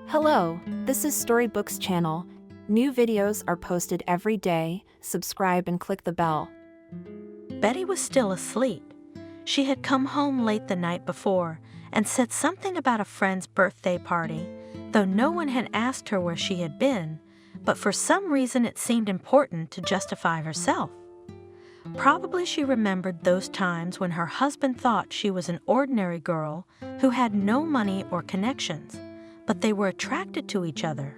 Hello, this is Storybooks channel. New videos are posted every day. Subscribe and click the bell. Betty was still asleep. She had come home late the night before and said something about a friend's birthday party, though no one had asked her where she had been, but for some reason it seemed important to justify herself. Probably she remembered those times when her husband thought she was an ordinary girl who had no money or connections, but they were attracted to each other.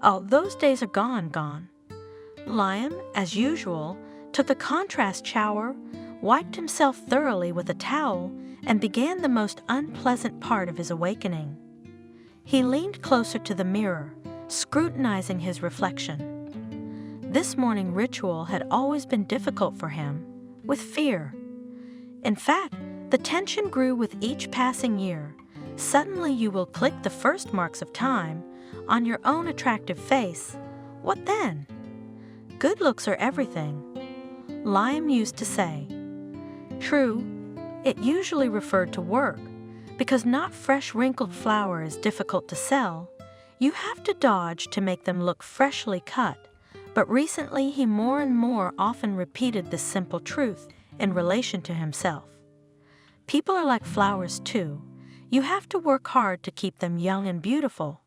Oh, those days are gone. Liam, as usual, took a contrast shower, wiped himself thoroughly with a towel, and began the most unpleasant part of his awakening. He leaned closer to the mirror, scrutinizing his reflection. This morning ritual had always been difficult for him, with fear. In fact, the tension grew with each passing year. Suddenly you will click the first marks of time on your own attractive face. What then? Good looks are everything, Liam used to say. True, it usually referred to work, because not fresh wrinkled flour is difficult to sell. You have to dodge to make them look freshly cut. But recently he more and more often repeated this simple truth in relation to himself. People are like flowers too. You have to work hard to keep them young and beautiful.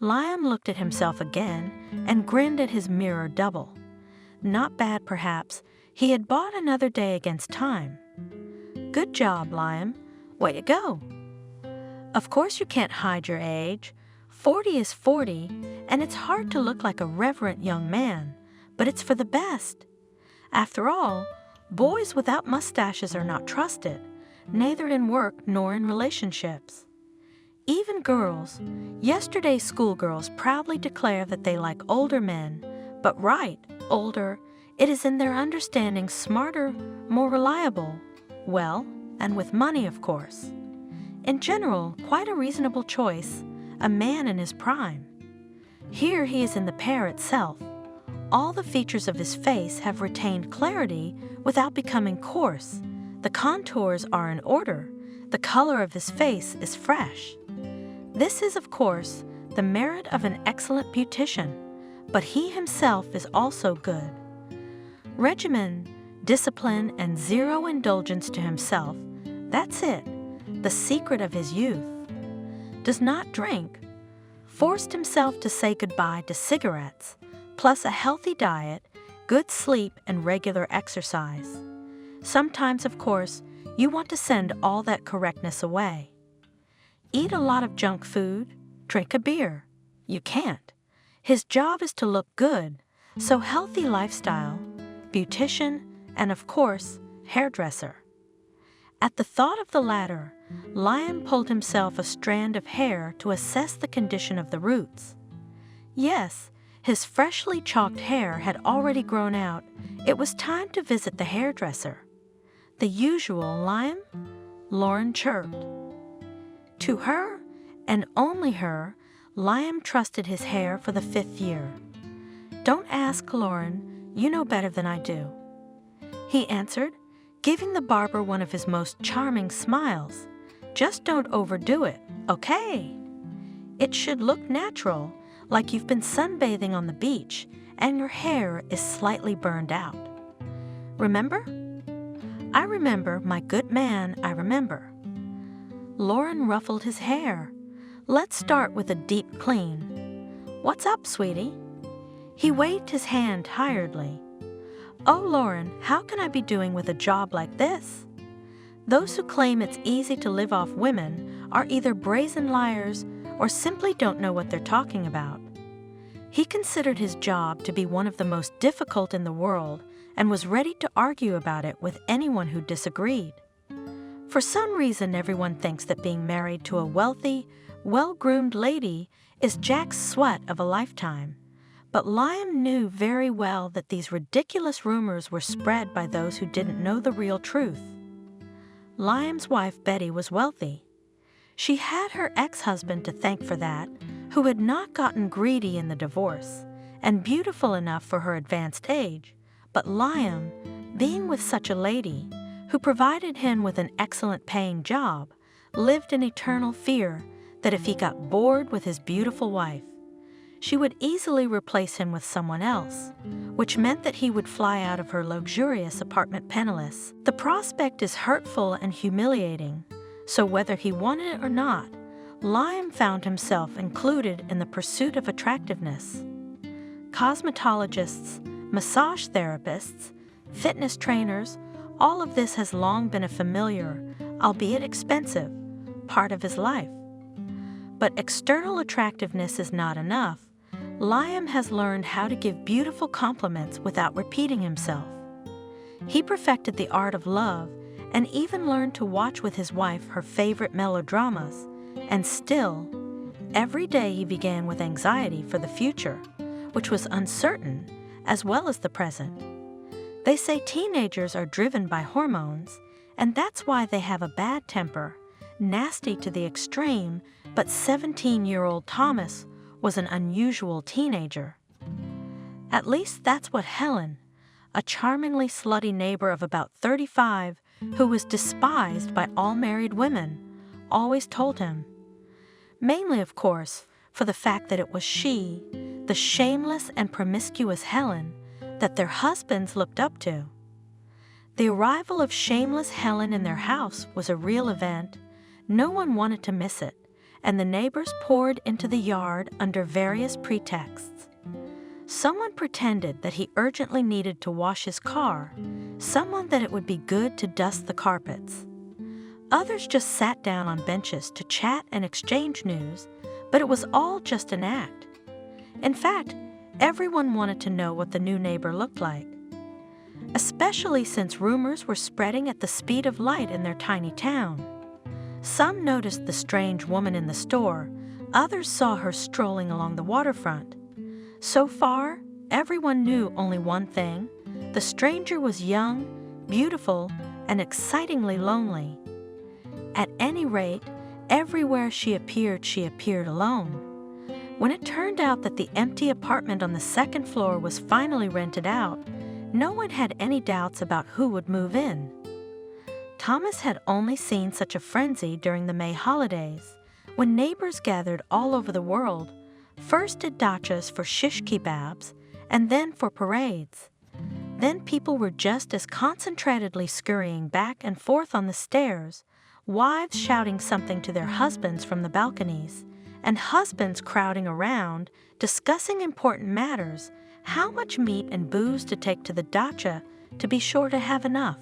Liam looked at himself again and grinned at his mirror double. Not bad, perhaps. He had bought another day against time. Good job, Liam. Way to go. Of course you can't hide your age. 40 is 40, and it's hard to look like a reverent young man, but it's for the best. After all, boys without mustaches are not trusted, neither in work nor in relationships. Even girls, yesterday's schoolgirls proudly declare that they like older men, but older, it is in their understanding smarter, more reliable, well, and with money, of course. In general, quite a reasonable choice, a man in his prime. Here he is in the pair itself. All the features of his face have retained clarity without becoming coarse. The contours are in order. The color of his face is fresh. This is, of course, the merit of an excellent beautician, but he himself is also good. Regimen, discipline, and zero indulgence to himself, that's it, the secret of his youth. Does not drink, forced himself to say goodbye to cigarettes, plus a healthy diet, good sleep, and regular exercise. Sometimes, of course, you want to send all that correctness away. Eat a lot of junk food, drink a beer. You can't. His job is to look good, so healthy lifestyle, beautician, and of course, hairdresser. At the thought of the latter, Liam pulled himself a strand of hair to assess the condition of the roots. Yes, his freshly chalked hair had already grown out. It was time to visit the hairdresser. The usual, Liam? Lauren chirped. To her, and only her, Liam trusted his hair for the 5th year. Don't ask, Lauren. You know better than I do. He answered, giving the barber one of his most charming smiles. Just don't overdo it, okay? It should look natural, like you've been sunbathing on the beach and your hair is slightly burned out. Remember? I remember, my good man, I remember. Lauren ruffled his hair. Let's start with a deep clean. What's up, sweetie? He waved his hand tiredly. Oh, Lauren, how can I be doing with a job like this? Those who claim it's easy to live off women are either brazen liars or simply don't know what they're talking about. He considered his job to be one of the most difficult in the world and was ready to argue about it with anyone who disagreed. For some reason, everyone thinks that being married to a wealthy, well-groomed lady is Jack's sweat of a lifetime. But Liam knew very well that these ridiculous rumors were spread by those who didn't know the real truth. Liam's wife Betty was wealthy. She had her ex-husband to thank for that, who had not gotten greedy in the divorce, and beautiful enough for her advanced age. But Liam, being with such a lady, who provided him with an excellent paying job, lived in eternal fear that if he got bored with his beautiful wife, she would easily replace him with someone else, which meant that he would fly out of her luxurious apartment penniless. The prospect is hurtful and humiliating, so whether he wanted it or not, Liam found himself included in the pursuit of attractiveness. Cosmetologists, massage therapists, fitness trainers, all of this has long been a familiar, albeit expensive, part of his life. But external attractiveness is not enough. Liam has learned how to give beautiful compliments without repeating himself. He perfected the art of love and even learned to watch with his wife her favorite melodramas, and still, every day he began with anxiety for the future, which was uncertain as well as the present. They say teenagers are driven by hormones, and that's why they have a bad temper, nasty to the extreme, but 17-year-old Thomas was an unusual teenager. At least that's what Helen, a charmingly slutty neighbor of about 35 who was despised by all married women, always told him. Mainly, of course, for the fact that it was she, the shameless and promiscuous Helen, that their husbands looked up to. The arrival of shameless Helen in their house was a real event. No one wanted to miss it, and the neighbors poured into the yard under various pretexts. Someone pretended that he urgently needed to wash his car, someone that it would be good to dust the carpets. Others just sat down on benches to chat and exchange news, but it was all just an act. In fact, everyone wanted to know what the new neighbor looked like, especially since rumors were spreading at the speed of light in their tiny town. Some noticed the strange woman in the store, others saw her strolling along the waterfront. So far, everyone knew only one thing: the stranger was young, beautiful, and excitingly lonely. At any rate, everywhere she appeared alone. When it turned out that the empty apartment on the second floor was finally rented out, no one had any doubts about who would move in. Thomas had only seen such a frenzy during the May holidays, when neighbors gathered all over the world, first at dachas for shish kebabs, and then for parades. Then people were just as concentratedly scurrying back and forth on the stairs, wives shouting something to their husbands from the balconies, and husbands crowding around, discussing important matters, how much meat and booze to take to the dacha to be sure to have enough.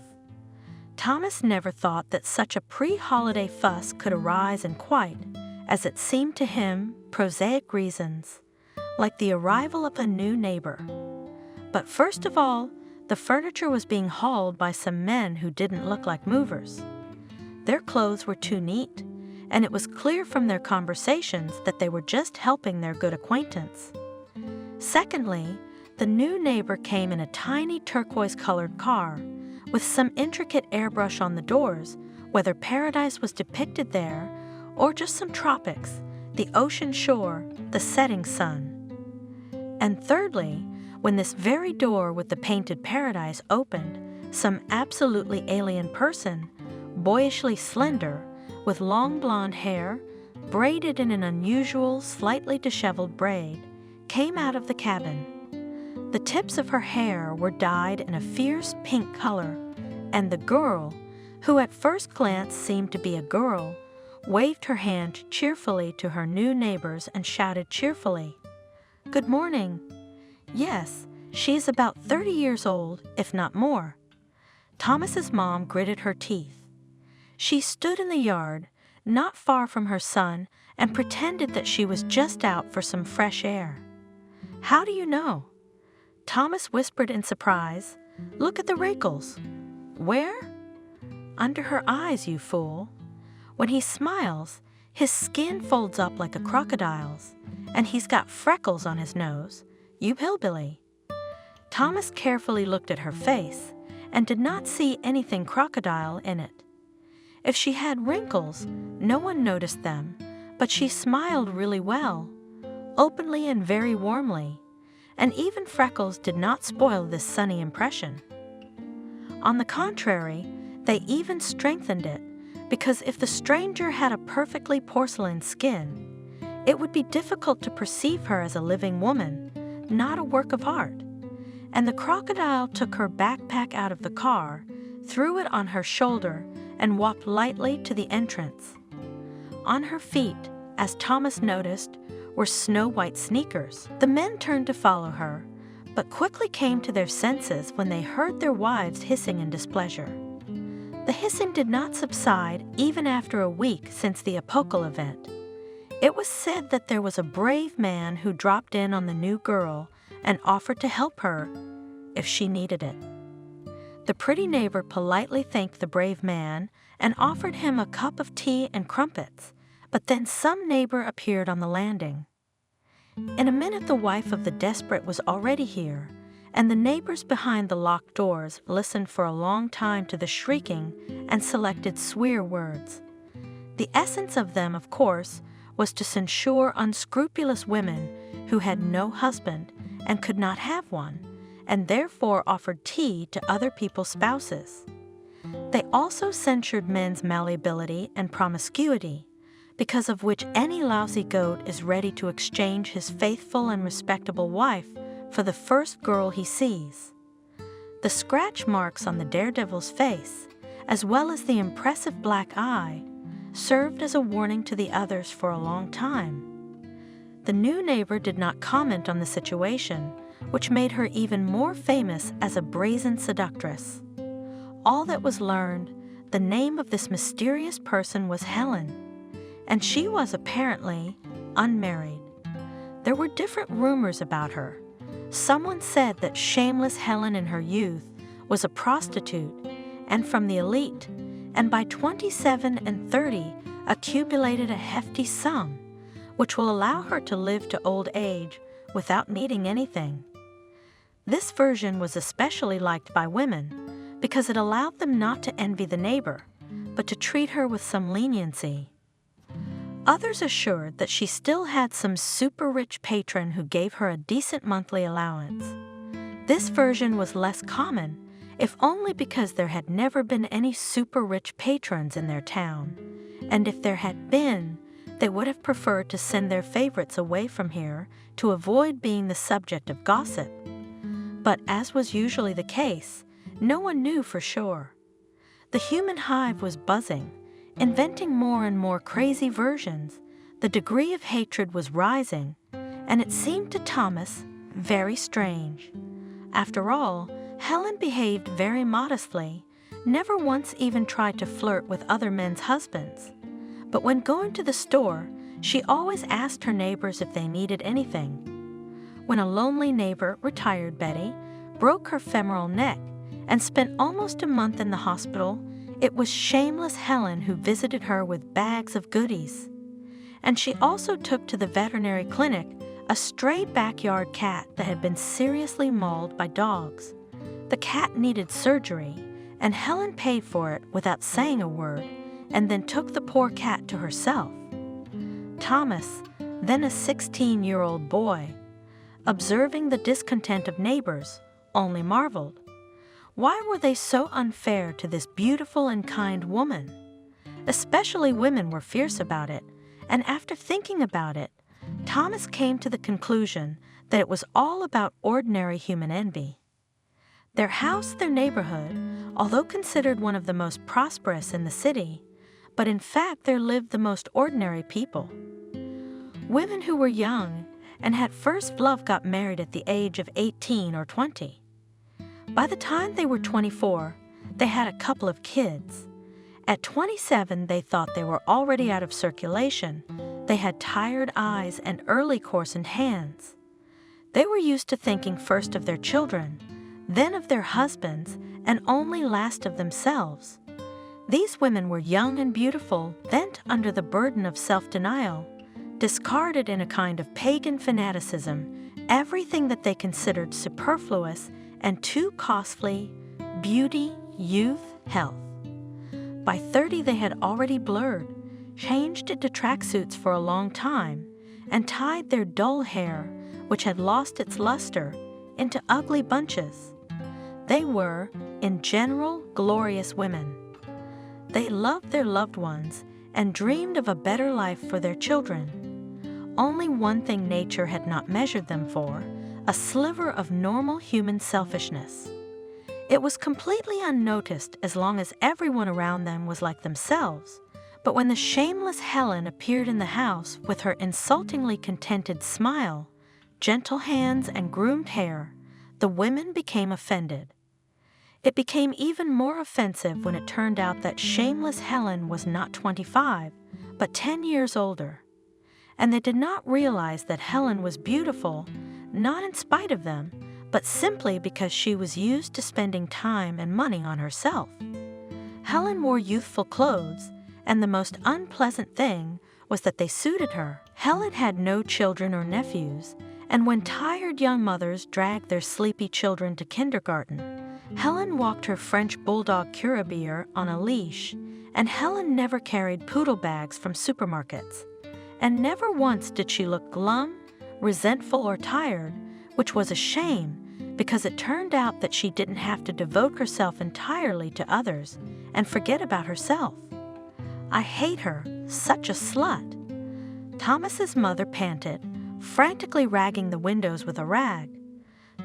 Thomas never thought that such a pre-holiday fuss could arise in quite, as it seemed to him, prosaic reasons, like the arrival of a new neighbor. But first of all, the furniture was being hauled by some men who didn't look like movers. Their clothes were too neat, and it was clear from their conversations that they were just helping their good acquaintance. Secondly, the new neighbor came in a tiny turquoise-colored car, with some intricate airbrush on the doors, whether paradise was depicted there, or just some tropics, the ocean shore, the setting sun. And thirdly, when this very door with the painted paradise opened, some absolutely alien person, boyishly slender, with long blonde hair, braided in an unusual, slightly disheveled braid, came out of the cabin. The tips of her hair were dyed in a fierce pink color, and the girl, who at first glance seemed to be a girl, waved her hand cheerfully to her new neighbors and shouted cheerfully, "Good morning." Yes, she's about 30 years old, if not more. Thomas's mom gritted her teeth. She stood in the yard, not far from her son, and pretended that she was just out for some fresh air. "How do you know?" Thomas whispered in surprise, "Look at the wrinkles." "Where?" "Under her eyes, you fool. When he smiles, his skin folds up like a crocodile's, and he's got freckles on his nose. You hillbilly." Thomas carefully looked at her face and did not see anything crocodile in it. If she had wrinkles, no one noticed them, but she smiled really well, openly and very warmly, and even freckles did not spoil this sunny impression. On the contrary, they even strengthened it, because if the stranger had a perfectly porcelain skin, it would be difficult to perceive her as a living woman, not a work of art. And the crocodile took her backpack out of the car, threw it on her shoulder, and walked lightly to the entrance. On her feet, as Thomas noticed, were snow-white sneakers. The men turned to follow her, but quickly came to their senses when they heard their wives hissing in displeasure. The hissing did not subside even after a week since the Apocal event. It was said that there was a brave man who dropped in on the new girl and offered to help her if she needed it. The pretty neighbor politely thanked the brave man and offered him a cup of tea and crumpets, but then some neighbor appeared on the landing. In a minute the wife of the desperate was already here, and the neighbors behind the locked doors listened for a long time to the shrieking and selected swear words. The essence of them, of course, was to censure unscrupulous women who had no husband and could not have one, and therefore offered tea to other people's spouses. They also censured men's malleability and promiscuity, because of which any lousy goat is ready to exchange his faithful and respectable wife for the first girl he sees. The scratch marks on the daredevil's face, as well as the impressive black eye, served as a warning to the others for a long time. The new neighbor did not comment on the situation, which made her even more famous as a brazen seductress. All that was learned, the name of this mysterious person was Helen, and she was apparently unmarried. There were different rumors about her. Someone said that shameless Helen in her youth was a prostitute and from the elite, and by 27 and 30 accumulated a hefty sum, which will allow her to live to old age without needing anything. This version was especially liked by women because it allowed them not to envy the neighbor, but to treat her with some leniency. Others assured that she still had some super-rich patron who gave her a decent monthly allowance. This version was less common, if only because there had never been any super-rich patrons in their town, and if there had been, they would have preferred to send their favorites away from here to avoid being the subject of gossip. But as was usually the case, no one knew for sure. The human hive was buzzing, inventing more and more crazy versions. The degree of hatred was rising, and it seemed to Thomas very strange. After all, Helen behaved very modestly, never once even tried to flirt with other men's husbands. But when going to the store, she always asked her neighbors if they needed anything. When a lonely neighbor, retired Betty, broke her femoral neck and spent almost a month in the hospital, it was shameless Helen who visited her with bags of goodies. And she also took to the veterinary clinic a stray backyard cat that had been seriously mauled by dogs. The cat needed surgery, and Helen paid for it without saying a word, and then took the poor cat to herself. Thomas, then a 16-year-old boy, observing the discontent of neighbors, only marveled. Why were they so unfair to this beautiful and kind woman? Especially women were fierce about it, and after thinking about it, Thomas came to the conclusion that it was all about ordinary human envy. Their house, their neighborhood, although considered one of the most prosperous in the city, but in fact there lived the most ordinary people. Women who were young and had first love got married at the age of 18 or 20. By the time they were 24, they had a couple of kids. At 27, they thought they were already out of circulation. They had tired eyes and early coarsened hands. They were used to thinking first of their children, then of their husbands, and only last of themselves. These women were young and beautiful, bent under the burden of self-denial, discarded in a kind of pagan fanaticism everything that they considered superfluous and too costly: beauty, youth, health. By 30 they had already blurred, changed into tracksuits for a long time, and tied their dull hair, which had lost its luster, into ugly bunches. They were, in general, glorious women. They loved their loved ones and dreamed of a better life for their children. Only one thing nature had not measured them for, a sliver of normal human selfishness. It was completely unnoticed as long as everyone around them was like themselves, but when the shameless Helen appeared in the house with her insultingly contented smile, gentle hands, and groomed hair, the women became offended. It became even more offensive when it turned out that shameless Helen was not 25, but 10 years older. And they did not realize that Helen was beautiful, not in spite of them, but simply because she was used to spending time and money on herself. Helen wore youthful clothes, and the most unpleasant thing was that they suited her. Helen had no children or nephews, and when tired young mothers dragged their sleepy children to kindergarten, Helen walked her French bulldog Curabier on a leash, and Helen never carried poodle bags from supermarkets. And never once did she look glum, resentful, or tired, which was a shame because it turned out that she didn't have to devote herself entirely to others and forget about herself. I hate her, such a slut. Thomas's mother panted, frantically ragging the windows with a rag.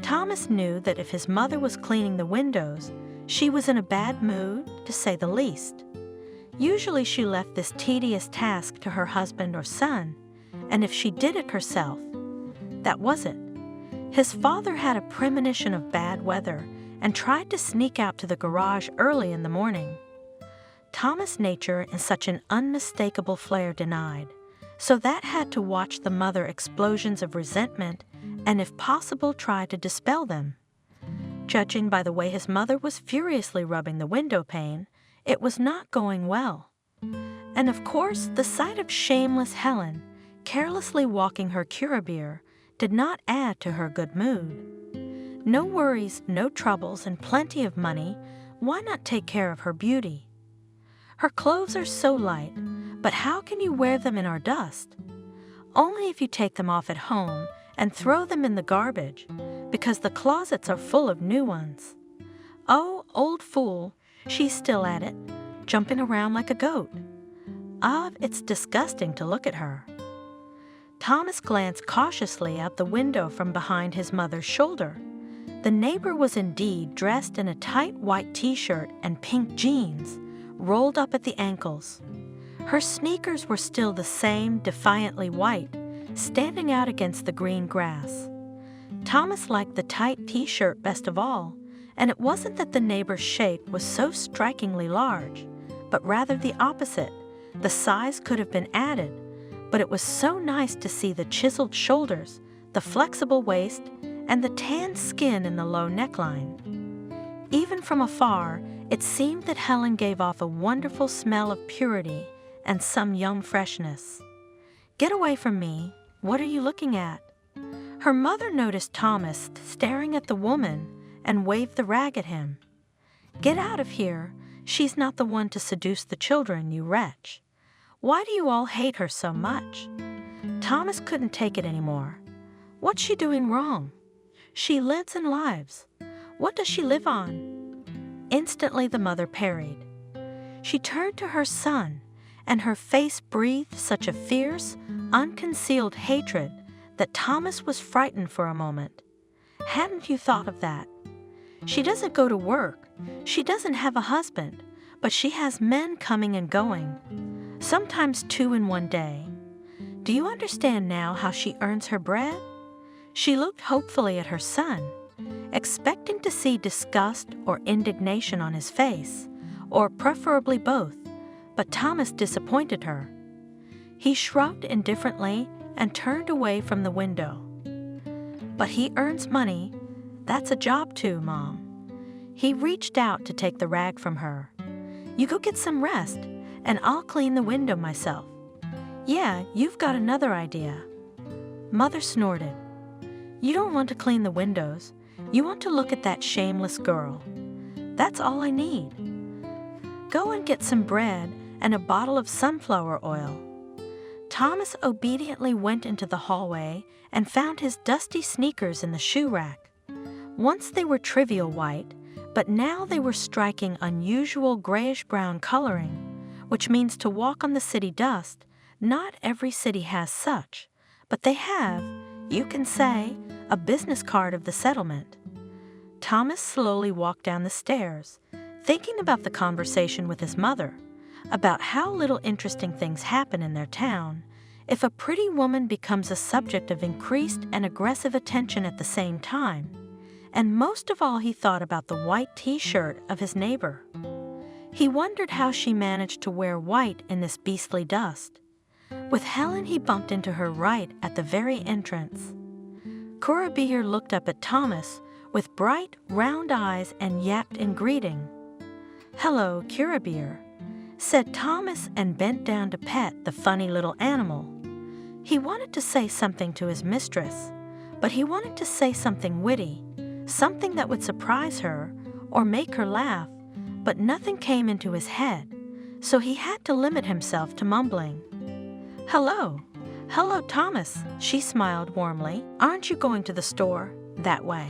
Thomas knew that if his mother was cleaning the windows, she was in a bad mood, to say the least. Usually she left this tedious task to her husband or son, and if she did it herself, that was it. His father had a premonition of bad weather and tried to sneak out to the garage early in the morning. Thomas' nature in such an unmistakable flare denied, so that had to watch the mother explosions of resentment and if possible try to dispel them. Judging by the way his mother was furiously rubbing the window pane, it was not going well. And of course, the sight of shameless Helen, carelessly walking her Curabier, did not add to her good mood. No worries, no troubles, and plenty of money, why not take care of her beauty? Her clothes are so light, but how can you wear them in our dust? Only if you take them off at home and throw them in the garbage, because the closets are full of new ones. Oh, old fool, she's still at it, jumping around like a goat. Ah, it's disgusting to look at her. Thomas glanced cautiously out the window from behind his mother's shoulder. The neighbor was indeed dressed in a tight white t-shirt and pink jeans, rolled up at the ankles. Her sneakers were still the same defiantly white, standing out against the green grass. Thomas liked the tight t-shirt best of all, and it wasn't that the neighbor's shape was so strikingly large, but rather the opposite. The size could have been added, but it was so nice to see the chiseled shoulders, the flexible waist, and the tanned skin in the low neckline. Even from afar, it seemed that Helen gave off a wonderful smell of purity and some young freshness. "Get away from me. What are you looking at?" Her mother noticed Thomas staring at the woman and waved the rag at him. "Get out of here. She's not the one to seduce the children, you wretch. Why do you all hate her so much?" Thomas couldn't take it anymore. "What's she doing wrong? She lives and lives. What does she live on?" Instantly the mother parried. She turned to her son, and her face breathed such a fierce, unconcealed hatred that Thomas was frightened for a moment. "Hadn't you thought of that? She doesn't go to work. She doesn't have a husband, but she has men coming and going, sometimes 2 in one day. Do you understand now how she earns her bread?" She looked hopefully at her son, expecting to see disgust or indignation on his face, or preferably both, but Thomas disappointed her. He shrugged indifferently and turned away from the window. "But he earns money. That's a job too, Mom." He reached out to take the rag from her. "You go get some rest, and I'll clean the window myself." "Yeah, you've got another idea." Mother snorted. "You don't want to clean the windows. You want to look at that shameless girl. That's all I need. Go and get some bread and a bottle of sunflower oil." Thomas obediently went into the hallway and found his dusty sneakers in the shoe rack. Once they were trivial white, but now they were striking unusual grayish-brown coloring, which means to walk on the city dust. Not every city has such, but they have, you can say, a business card of the settlement. Thomas slowly walked down the stairs, thinking about the conversation with his mother, about how little interesting things happen in their town if a pretty woman becomes a subject of increased and aggressive attention at the same time. And most of all, he thought about the white t-shirt of his neighbor. He wondered how she managed to wear white in this beastly dust. With Helen, he bumped into her right at the very entrance. Kurabir looked up at Thomas with bright, round eyes and yapped in greeting. "Hello, Kurabir," said Thomas, and bent down to pet the funny little animal. He wanted to say something to his mistress, but he wanted to say something witty, something that would surprise her or make her laugh, but nothing came into his head, so he had to limit himself to mumbling. "Hello. Hello, Thomas," she smiled warmly. "Aren't you going to the store? That way."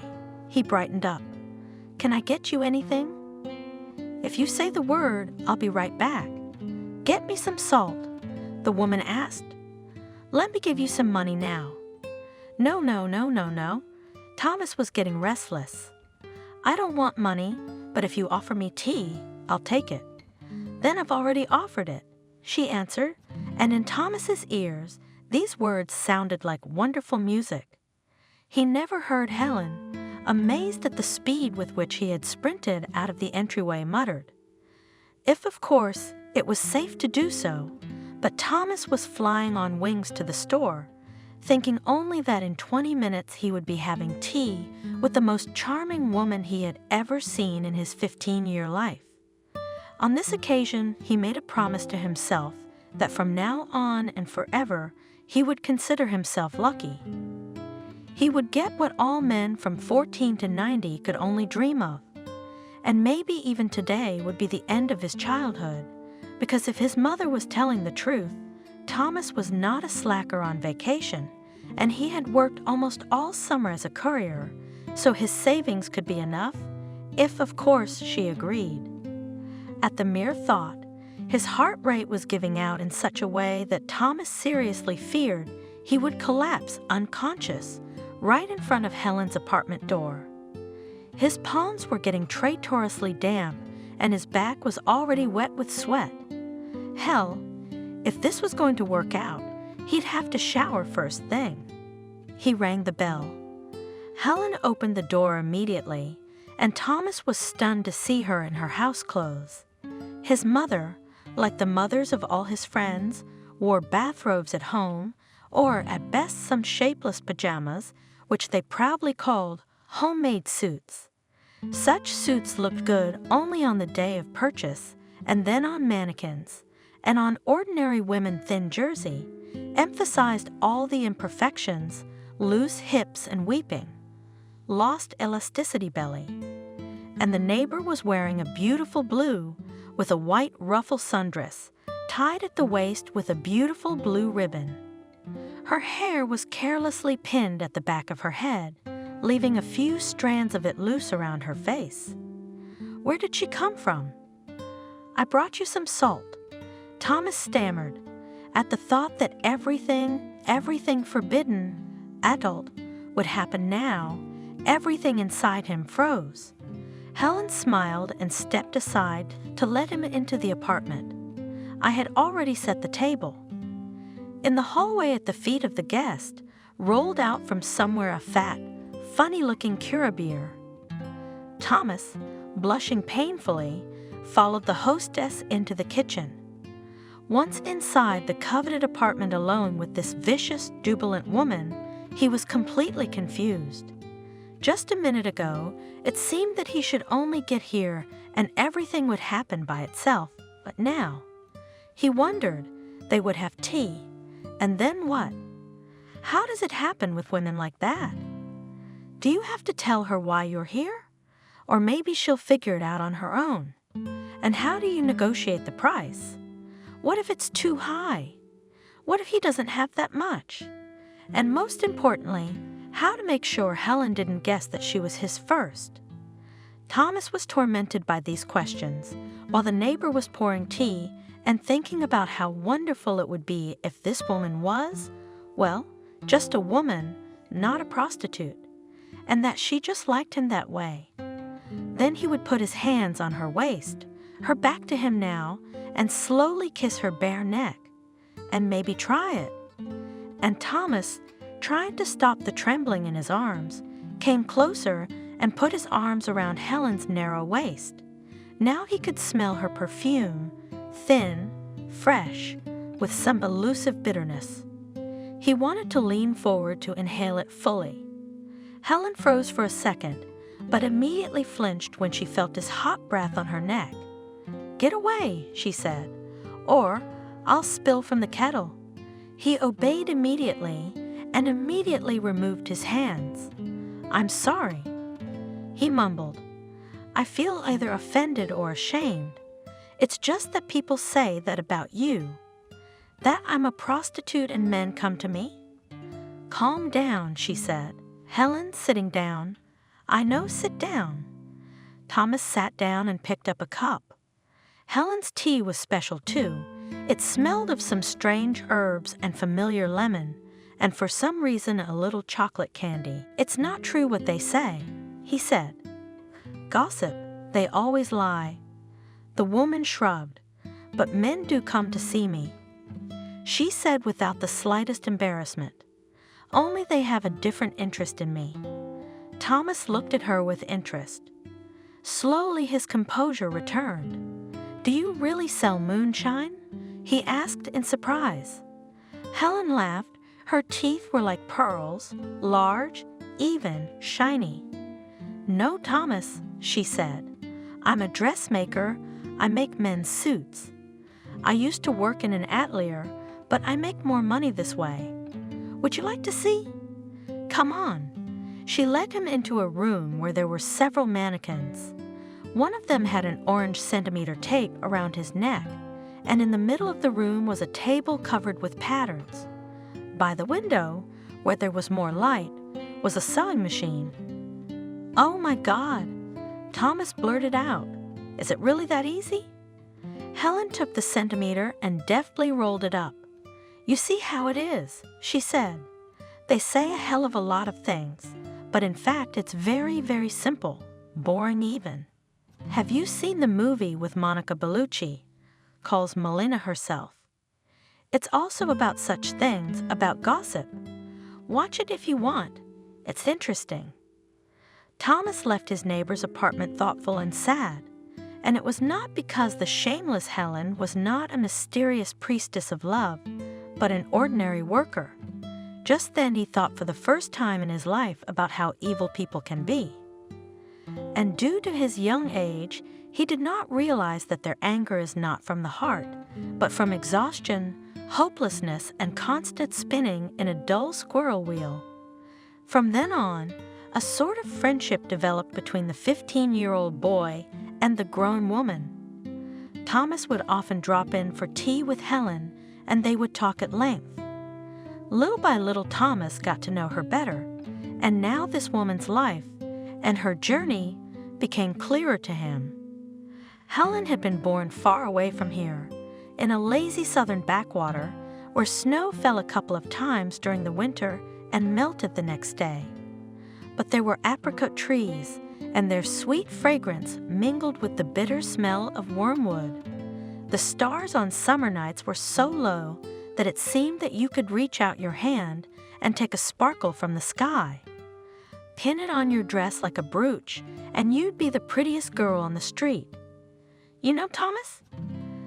He brightened up. "Can I get you anything?" "If you say the word, I'll be right back." "Get me some salt," the woman asked. "Let me give you some money now." No. Thomas was getting restless. "I don't want money, but if you offer me tea, I'll take it." "Then I've already offered it," she answered, and in Thomas's ears, these words sounded like wonderful music. He never heard Helen, amazed at the speed with which he had sprinted out of the entryway, muttered. If, of course, it was safe to do so, but Thomas was flying on wings to the store, thinking only that in 20 minutes he would be having tea with the most charming woman he had ever seen in his 15-year life. On this occasion, he made a promise to himself that from now on and forever, he would consider himself lucky. He would get what all men from 14 to 90 could only dream of. And maybe even today would be the end of his childhood, because if his mother was telling the truth, Thomas was not a slacker on vacation, and he had worked almost all summer as a courier, so his savings could be enough, if, of course, she agreed. At the mere thought, his heart rate was giving out in such a way that Thomas seriously feared he would collapse unconscious right in front of Helen's apartment door. His palms were getting traitorously damp, and his back was already wet with sweat. Hell, if this was going to work out, he'd have to shower first thing. He rang the bell. Helen opened the door immediately, and Thomas was stunned to see her in her house clothes. His mother, like the mothers of all his friends, wore bathrobes at home, or at best some shapeless pajamas, which they proudly called homemade suits. Such suits looked good only on the day of purchase, and then on mannequins, and on ordinary women thin jersey, emphasized all the imperfections, loose hips and weeping, lost elasticity belly. And the neighbor was wearing a beautiful blue with a white ruffle sundress, tied at the waist with a beautiful blue ribbon. Her hair was carelessly pinned at the back of her head, leaving a few strands of it loose around her face. Where did she come from? "I brought you some salt," Thomas stammered, at the thought that everything forbidden, adult, would happen now. Everything inside him froze. Helen smiled and stepped aside to let him into the apartment. I had already set the table. In the hallway at the feet of the guest, rolled out from somewhere a fat, funny-looking Kurabir. Thomas, blushing painfully, followed the hostess into the kitchen. Once inside the coveted apartment alone with this vicious, jubilant woman, he was completely confused. Just a minute ago, it seemed that he should only get here and everything would happen by itself, but now, he wondered, they would have tea, and then what? How does it happen with women like that? Do you have to tell her why you're here? Or maybe she'll figure it out on her own. And how do you negotiate the price? What if it's too high? What if he doesn't have that much? And most importantly, how to make sure Helen didn't guess that she was his first? Thomas was tormented by these questions, while the neighbor was pouring tea and thinking about how wonderful it would be if this woman was, well, just a woman, not a prostitute, and that she just liked him that way. Then he would put his hands on her waist, her back to him now, and slowly kiss her bare neck, and maybe try it. And Thomas, trying to stop the trembling in his arms, came closer and put his arms around Helen's narrow waist. Now he could smell her perfume, thin, fresh, with some elusive bitterness. He wanted to lean forward to inhale it fully. Helen froze for a second, but immediately flinched when she felt his hot breath on her neck. "Get away," she said, "or I'll spill from the kettle." He obeyed immediately and immediately removed his hands. "I'm sorry," he mumbled. "I feel either offended or ashamed. It's just that people say that about you. That I'm a prostitute and men come to me." "Calm down," she said. "Helen, sitting down." "I know, sit down." Thomas sat down and picked up a cup. Helen's tea was special too. It smelled of some strange herbs and familiar lemon, and for some reason a little chocolate candy. "It's not true what they say," he said. "Gossip, they always lie." The woman shrugged. "But men do come to see me," she said without the slightest embarrassment. "Only they have a different interest in me." Thomas looked at her with interest. Slowly his composure returned. "Do you really sell moonshine?" he asked in surprise. Helen laughed. Her teeth were like pearls, large, even, shiny. "No, Thomas," she said. "I'm a dressmaker. I make men's suits. I used to work in an atelier, but I make more money this way. Would you like to see? Come on." She led him into a room where there were several mannequins. One of them had an orange centimeter tape around his neck, and in the middle of the room was a table covered with patterns. By the window, where there was more light, was a sewing machine. "Oh my God!" Thomas blurted out. "Is it really that easy?" Helen took the centimeter and deftly rolled it up. "You see how it is," she said. "They say a hell of a lot of things, but in fact it's very, very simple, boring even. Have you seen the movie with Monica Bellucci? Calls Melina herself. It's also about such things, about gossip. Watch it if you want. It's interesting." Thomas left his neighbor's apartment thoughtful and sad, and it was not because the shameless Helen was not a mysterious priestess of love, but an ordinary worker. Just then he thought for the first time in his life about how evil people can be. And due to his young age, he did not realize that their anger is not from the heart, but from exhaustion, hopelessness, and constant spinning in a dull squirrel wheel. From then on, a sort of friendship developed between the 15-year-old boy and the grown woman. Thomas would often drop in for tea with Helen, and they would talk at length. Little by little, Thomas got to know her better, and now this woman's life and her journey became clearer to him. Helen had been born far away from here, in a lazy southern backwater where snow fell a couple of times during the winter and melted the next day. But there were apricot trees, and their sweet fragrance mingled with the bitter smell of wormwood. The stars on summer nights were so low that it seemed that you could reach out your hand and take a sparkle from the sky. Pin it on your dress like a brooch, and you'd be the prettiest girl on the street. "You know, Thomas,"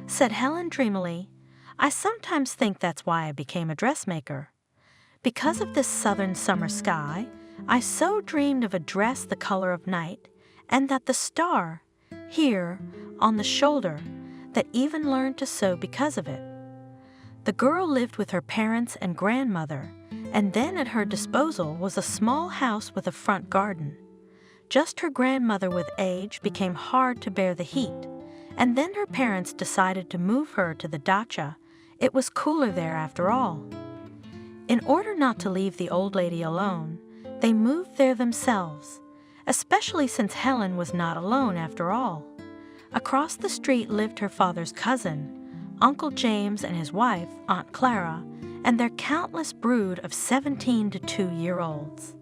said Helen dreamily, "I sometimes think that's why I became a dressmaker. Because of this southern summer sky, I so dreamed of a dress the color of night, and that the star, here, on the shoulder, that even learned to sew because of it." The girl lived with her parents and grandmother, and then at her disposal was a small house with a front garden. Just her grandmother with age became hard to bear the heat, and then her parents decided to move her to the dacha. It was cooler there after all. In order not to leave the old lady alone, they moved there themselves, especially since Helen was not alone after all. Across the street lived her father's cousin, Uncle James and his wife, Aunt Clara, and their countless brood of 17 to 2-year-olds.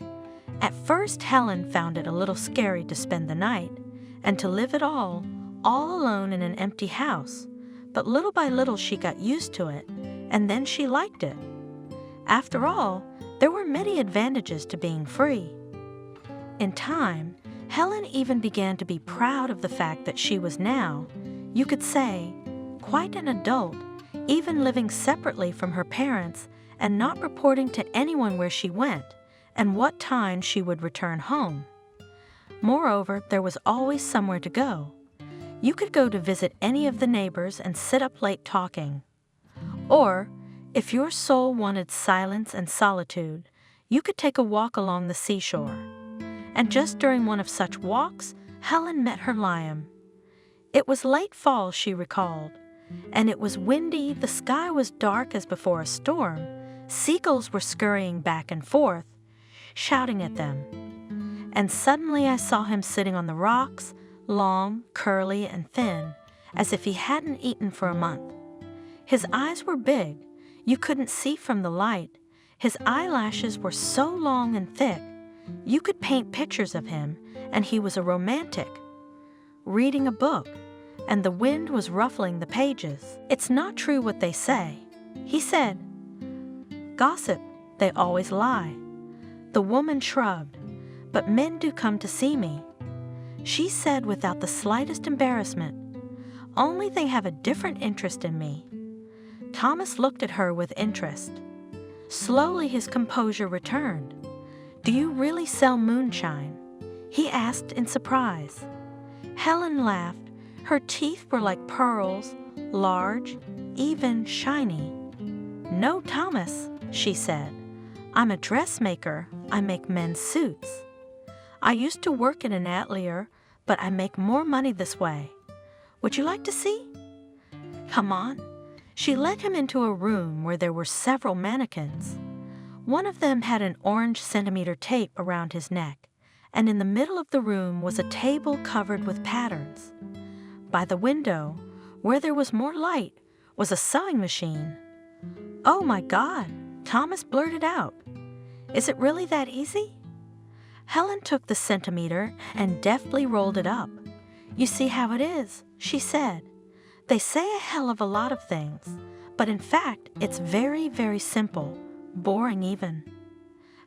At first, Helen found it a little scary to spend the night and to live it all alone in an empty house, but little by little she got used to it, and then she liked it. After all, there were many advantages to being free. In time, Helen even began to be proud of the fact that she was now, you could say, quite an adult, even living separately from her parents and not reporting to anyone where she went and what time she would return home. Moreover, there was always somewhere to go. You could go to visit any of the neighbors and sit up late talking. Or, if your soul wanted silence and solitude, you could take a walk along the seashore. And just during one of such walks, Helen met her lion. It was late fall, she recalled, and it was windy, the sky was dark as before a storm, seagulls were scurrying back and forth, shouting at them. And suddenly I saw him sitting on the rocks, long, curly, and thin, as if he hadn't eaten for a month. His eyes were big, you couldn't see from the light. His eyelashes were so long and thick, you could paint pictures of him, and he was a romantic, reading a book, and the wind was ruffling the pages. It's not true what they say. He said, "Gossip, they always lie." The woman shrugged, "But men do come to see me." She said without the slightest embarrassment, "Only they have a different interest in me." Thomas looked at her with interest. Slowly his composure returned. "Do you really sell moonshine?" he asked in surprise. Helen laughed. Her teeth were like pearls, large, even shiny. "No, Thomas," she said. "I'm a dressmaker. I make men's suits. I used to work in an atelier, but I make more money this way. Would you like to see?" "Come on." She led him into a room where there were several mannequins. One of them had an orange centimeter tape around his neck, and in the middle of the room was a table covered with patterns. By the window, where there was more light, was a sewing machine. "Oh my God," Thomas blurted out. "Is it really that easy?" Helen took the centimeter and deftly rolled it up. "You see how it is," she said. "They say a hell of a lot of things, but in fact, it's very, very simple, boring even.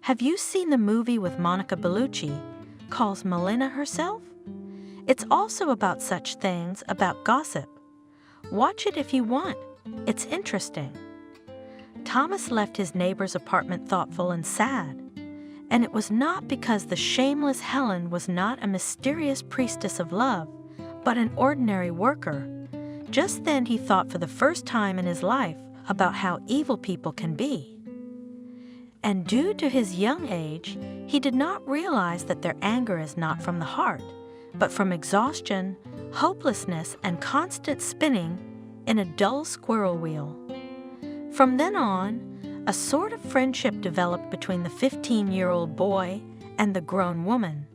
Have you seen the movie with Monica Bellucci, calls Melina herself? It's also about such things, about gossip. Watch it if you want. It's interesting." Thomas left his neighbor's apartment thoughtful and sad. And it was not because the shameless Helen was not a mysterious priestess of love, but an ordinary worker. Just then he thought for the first time in his life about how evil people can be. And due to his young age, he did not realize that their anger is not from the heart, but from exhaustion, hopelessness, and constant spinning in a dull squirrel wheel. From then on, a sort of friendship developed between the 15-year-old boy and the grown woman.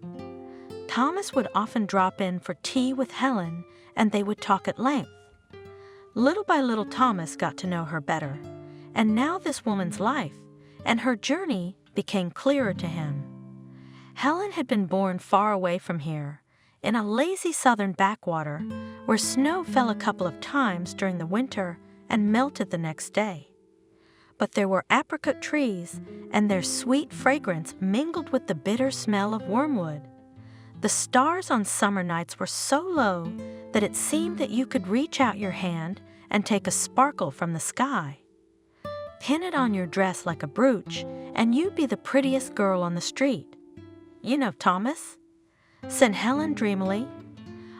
Thomas would often drop in for tea with Helen, and they would talk at length. Little by little, Thomas got to know her better, and now this woman's life and her journey became clearer to him. Helen had been born far away from here, in a lazy southern backwater where snow fell a couple of times during the winter and melted the next day. But there were apricot trees, and their sweet fragrance mingled with the bitter smell of wormwood. The stars on summer nights were so low that it seemed that you could reach out your hand and take a sparkle from the sky. Pin it on your dress like a brooch, and you'd be the prettiest girl on the street. "You know, Thomas," said Helen dreamily.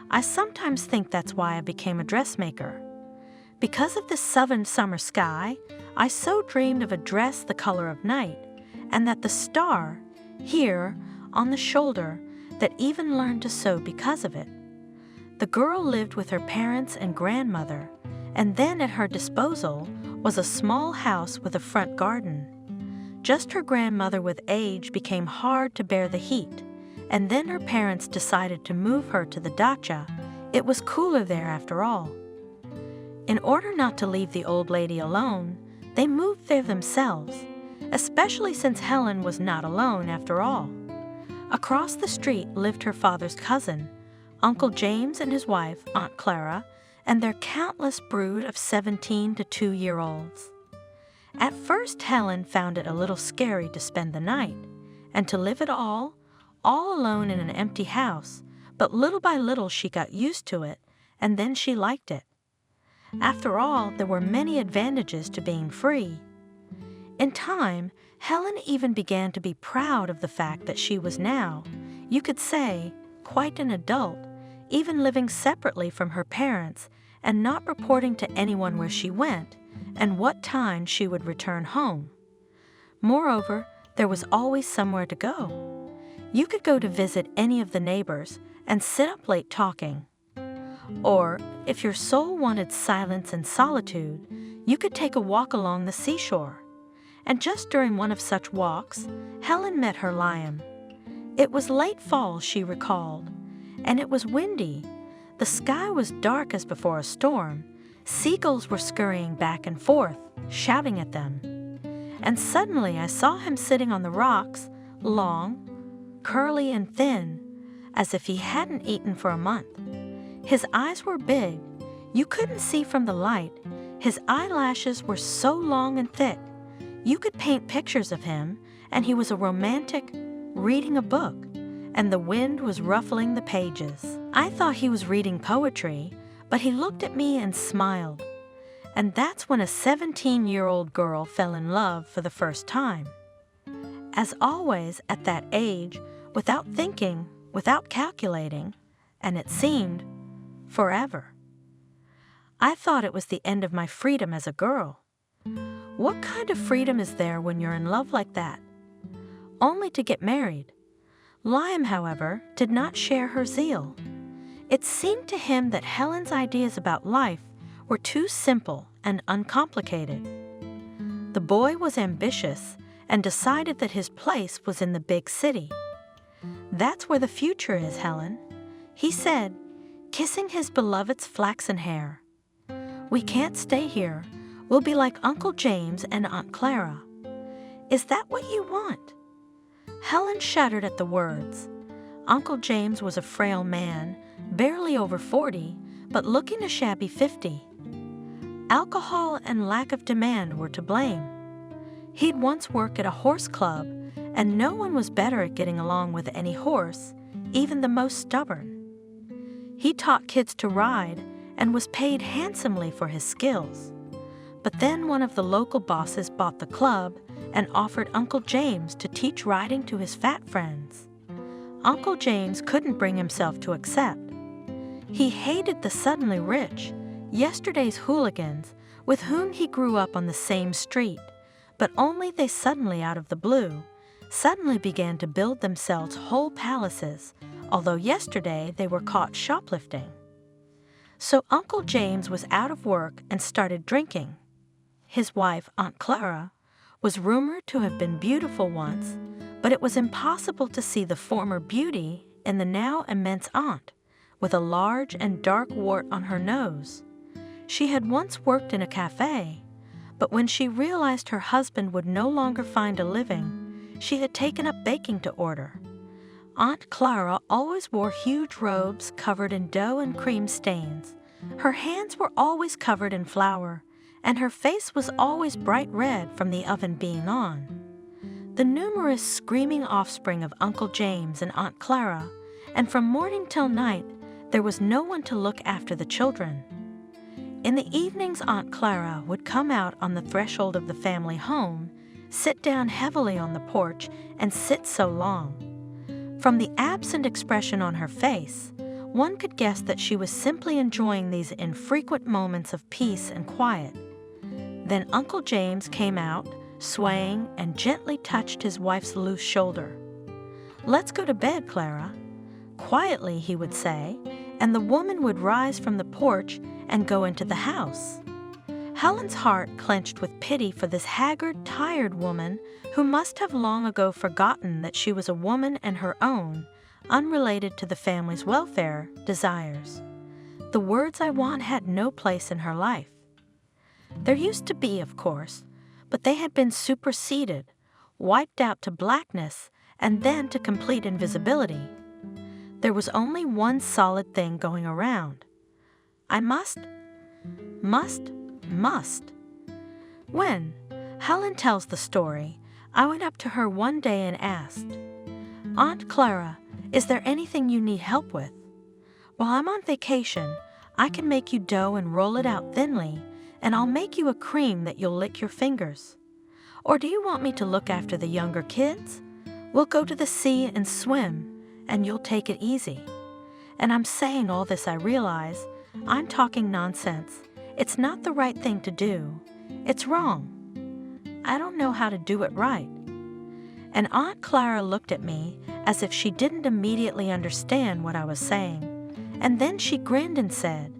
"I sometimes think that's why I became a dressmaker. Because of the southern summer sky, I so dreamed of a dress the color of night, and that the star, here, on the shoulder, that even learned to sew because of it. The girl lived with her parents and grandmother, and then at her disposal was a small house with a front garden. Just her grandmother with age became hard to bear the heat, and then her parents decided to move her to the dacha. It was cooler there after all. In order not to leave the old lady alone, they moved there themselves, especially since Helen was not alone after all. Across the street lived her father's cousin, Uncle James and his wife, Aunt Clara, and their countless brood of 17 to 2-year-olds. At first, Helen found it a little scary to spend the night, and to live it all alone in an empty house, but little by little she got used to it, and then she liked it. After all, there were many advantages to being free. In time, Helen even began to be proud of the fact that she was now, you could say, quite an adult, even living separately from her parents and not reporting to anyone where she went and what time she would return home. Moreover, there was always somewhere to go. You could go to visit any of the neighbors and sit up late talking. Or, if your soul wanted silence and solitude, you could take a walk along the seashore. And just during one of such walks, Helen met her lion. It was late fall, she recalled, and it was windy. The sky was dark as before a storm. Seagulls were scurrying back and forth, shouting at them. And suddenly I saw him sitting on the rocks, long, curly and thin, as if he hadn't eaten for a month. His eyes were big. You couldn't see from the light. His eyelashes were so long and thick. You could paint pictures of him, and he was a romantic, reading a book, and the wind was ruffling the pages. I thought he was reading poetry, but he looked at me and smiled. And that's when a 17-year-old girl fell in love for the first time. As always, at that age, without thinking, without calculating, and it seemed forever. I thought it was the end of my freedom as a girl. What kind of freedom is there when you're in love like that? Only to get married. Liam, however, did not share her zeal. It seemed to him that Helen's ideas about life were too simple and uncomplicated. The boy was ambitious and decided that his place was in the big city. "That's where the future is, Helen," he said, kissing his beloved's flaxen hair. "We can't stay here. We'll be like Uncle James and Aunt Clara." "Is that what you want?" Helen shuddered at the words. Uncle James was a frail man, barely over 40, but looking a shabby 50. Alcohol and lack of demand were to blame. He'd once worked at a horse club, and no one was better at getting along with any horse, even the most stubborn. He taught kids to ride and was paid handsomely for his skills. But then one of the local bosses bought the club and offered Uncle James to teach riding to his fat friends. Uncle James couldn't bring himself to accept. He hated the suddenly rich, yesterday's hooligans, with whom he grew up on the same street, but only they suddenly, out of the blue, suddenly began to build themselves whole palaces, although yesterday they were caught shoplifting. So Uncle James was out of work and started drinking. His wife, Aunt Clara, was rumored to have been beautiful once, but it was impossible to see the former beauty in the now immense aunt, with a large and dark wart on her nose. She had once worked in a cafe, but when she realized her husband would no longer find a living, she had taken up baking to order. Aunt Clara always wore huge robes covered in dough and cream stains. Her hands were always covered in flour, and her face was always bright red from the oven being on. The numerous screaming offspring of Uncle James and Aunt Clara, and from morning till night, there was no one to look after the children. In the evenings, Aunt Clara would come out on the threshold of the family home, sit down heavily on the porch, and sit so long. From the absent expression on her face, one could guess that she was simply enjoying these infrequent moments of peace and quiet. Then Uncle James came out, swaying, and gently touched his wife's loose shoulder. "Let's go to bed, Clara." Quietly, he would say, and the woman would rise from the porch and go into the house. Helen's heart clenched with pity for this haggard, tired woman who must have long ago forgotten that she was a woman and her own, unrelated to the family's welfare desires. The words I want had no place in her life. There used to be, of course, but they had been superseded, wiped out to blackness, and then to complete invisibility. There was only one solid thing going around. I must. When Helen tells the story, I went up to her one day and asked, "Aunt Clara, is there anything you need help with? While I'm on vacation, I can make you dough and roll it out thinly, and I'll make you a cream that you'll lick your fingers. Or do you want me to look after the younger kids? We'll go to the sea and swim, and you'll take it easy." And I'm saying all this, I realize I'm talking nonsense. It's not the right thing to do. It's wrong. I don't know how to do it right. And Aunt Clara looked at me as if she didn't immediately understand what I was saying. And then she grinned and said,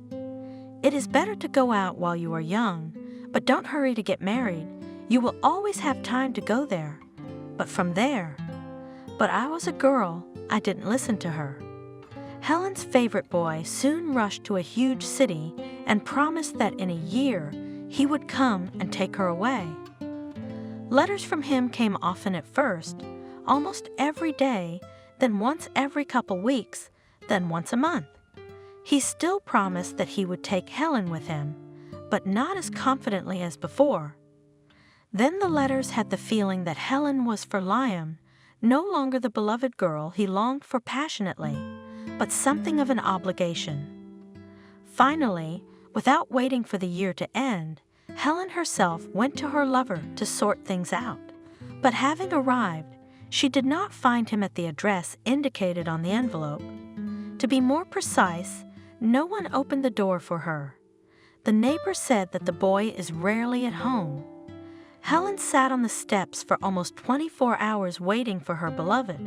"It is better to go out while you are young, but don't hurry to get married. You will always have time to go there. But from there." But I was a girl. I didn't listen to her. Helen's favorite boy soon rushed to a huge city and promised that in a year he would come and take her away. Letters from him came often at first, almost every day, then once every couple weeks, then once a month. He still promised that he would take Helen with him, but not as confidently as before. Then the letters had the feeling that Helen was for Liam, no longer the beloved girl he longed for passionately, but something of an obligation. Finally, without waiting for the year to end, Helen herself went to her lover to sort things out. But having arrived, she did not find him at the address indicated on the envelope. To be more precise, no one opened the door for her. The neighbor said that the boy is rarely at home. Helen sat on the steps for almost 24 hours waiting for her beloved.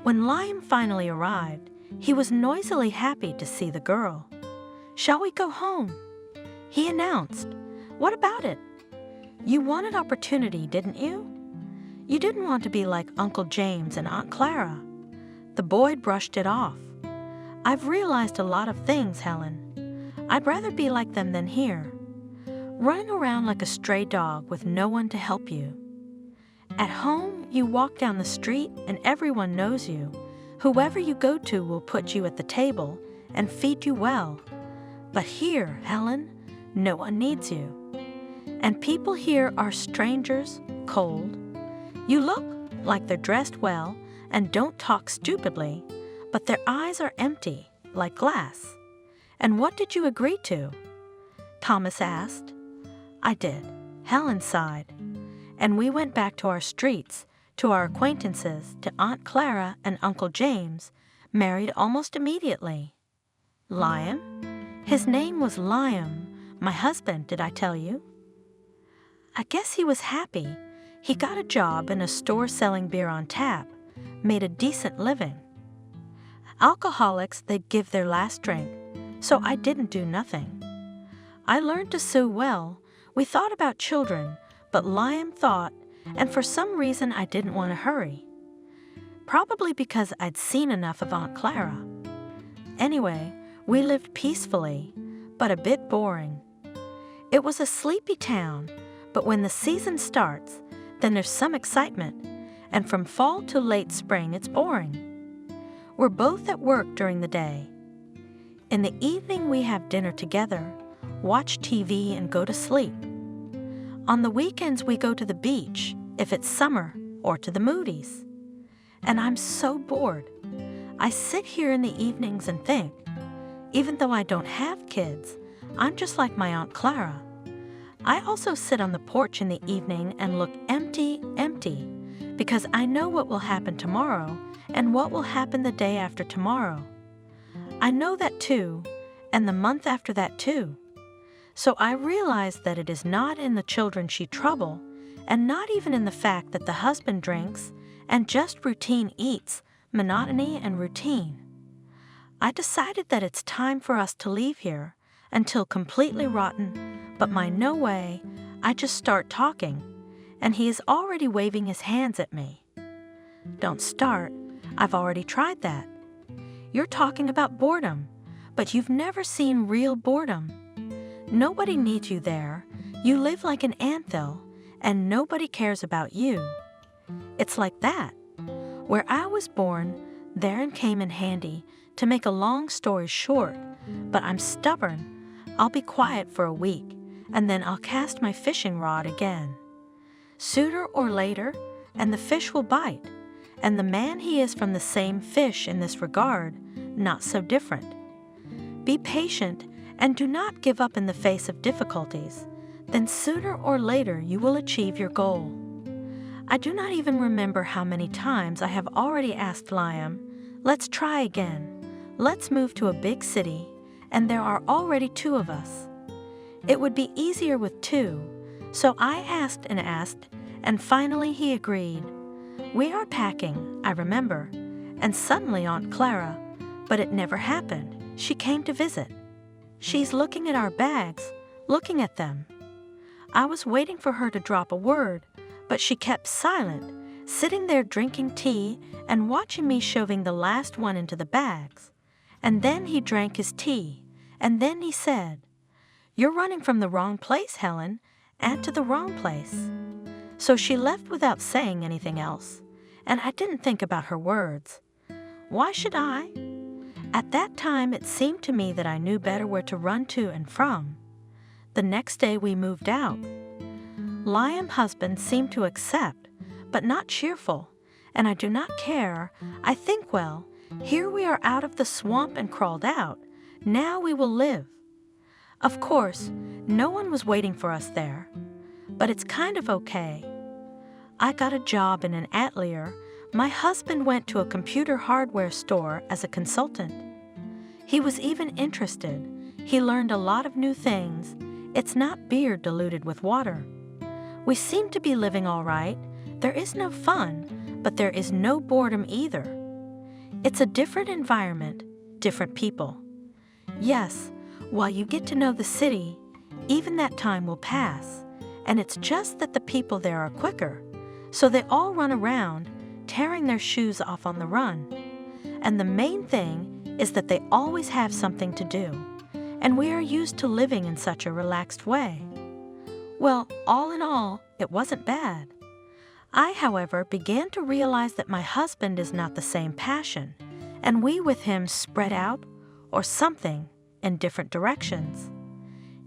When Liam finally arrived, he was noisily happy to see the girl. "Shall we go home?" he announced. "What about it? You wanted opportunity, didn't you? You didn't want to be like Uncle James and Aunt Clara." The boy brushed it off. "I've realized a lot of things, Helen. I'd rather be like them than here, running around like a stray dog with no one to help you. At home, you walk down the street and everyone knows you. Whoever you go to will put you at the table and feed you well. But here, Helen, no one needs you. And people here are strangers, cold. You look like they're dressed well and don't talk stupidly, but their eyes are empty, like glass. And what did you agree to?" Thomas asked. "I did," Helen sighed. "And we went back to our streets, to our acquaintances, to Aunt Clara and Uncle James, married almost immediately." "Liam? His name was Liam, my husband, did I tell you?" "I guess he was happy. He got a job in a store selling beer on tap, made a decent living. Alcoholics, they give their last drink, so I didn't do nothing. I learned to sew well. We thought about children, but Liam thought, and for some reason I didn't want to hurry. Probably because I'd seen enough of Aunt Clara. Anyway, we lived peacefully, but a bit boring. It was a sleepy town, but when the season starts, then there's some excitement, and from fall to late spring it's boring. We're both at work during the day. In the evening we have dinner together, watch TV and go to sleep. On the weekends we go to the beach, if it's summer, or to the Moody's. And I'm so bored. I sit here in the evenings and think, even though I don't have kids, I'm just like my Aunt Clara. I also sit on the porch in the evening and look empty, because I know what will happen tomorrow and what will happen the day after tomorrow. I know that too, and the month after that too. So I realize that it is not in the children she trouble, and not even in the fact that the husband drinks and just routine eats, monotony and routine. I decided that it's time for us to leave here until completely rotten, but my no way, I just start talking, and he is already waving his hands at me. Don't start, I've already tried that, You're talking about boredom, but you've never seen real boredom. Nobody needs you there. You live like an anthill, and nobody cares about you. It's like that. Where I was born, therein came in handy. To make a long story short, but I'm stubborn. I'll be quiet for a week, and then I'll cast my fishing rod again. Sooner or later, and the fish will bite, and the man he is from the same fish in this regard, not so different. Be patient, and do not give up in the face of difficulties. Then sooner or later you will achieve your goal. I do not even remember how many times I have already asked Liam, let's try again. Let's move to a big city, and there are already 2 of us. It would be easier with 2, so I asked, and finally he agreed. We are packing, I remember, and suddenly Aunt Clara, but it never happened. She came to visit. She's looking at our bags, looking at them. I was waiting for her to drop a word, but she kept silent, sitting there drinking tea and watching me shoving the last one into the bags. And then he drank his tea, and then he said, "You're running from the wrong place, Helen, and to the wrong place." So she left without saying anything else, and I didn't think about her words. Why should I? At that time it seemed to me that I knew better where to run to and from. The next day we moved out. Liam's husband seemed to accept, but not cheerful, and I do not care. I think, well, here we are out of the swamp and crawled out. Now we will live. Of course, no one was waiting for us there, but it's kind of okay. I got a job in an atelier. My husband went to a computer hardware store as a consultant. He was even interested. He learned a lot of new things. It's not beer diluted with water. We seem to be living all right. There is no fun, but there is no boredom either. It's a different environment, different people. Yes, while you get to know the city, even that time will pass, and it's just that the people there are quicker, so they all run around, tearing their shoes off on the run. And the main thing is that they always have something to do, and we are used to living in such a relaxed way. Well, all in all, it wasn't bad. I, however, began to realize that my husband is not the same passion, and we with him spread out, or something, in different directions.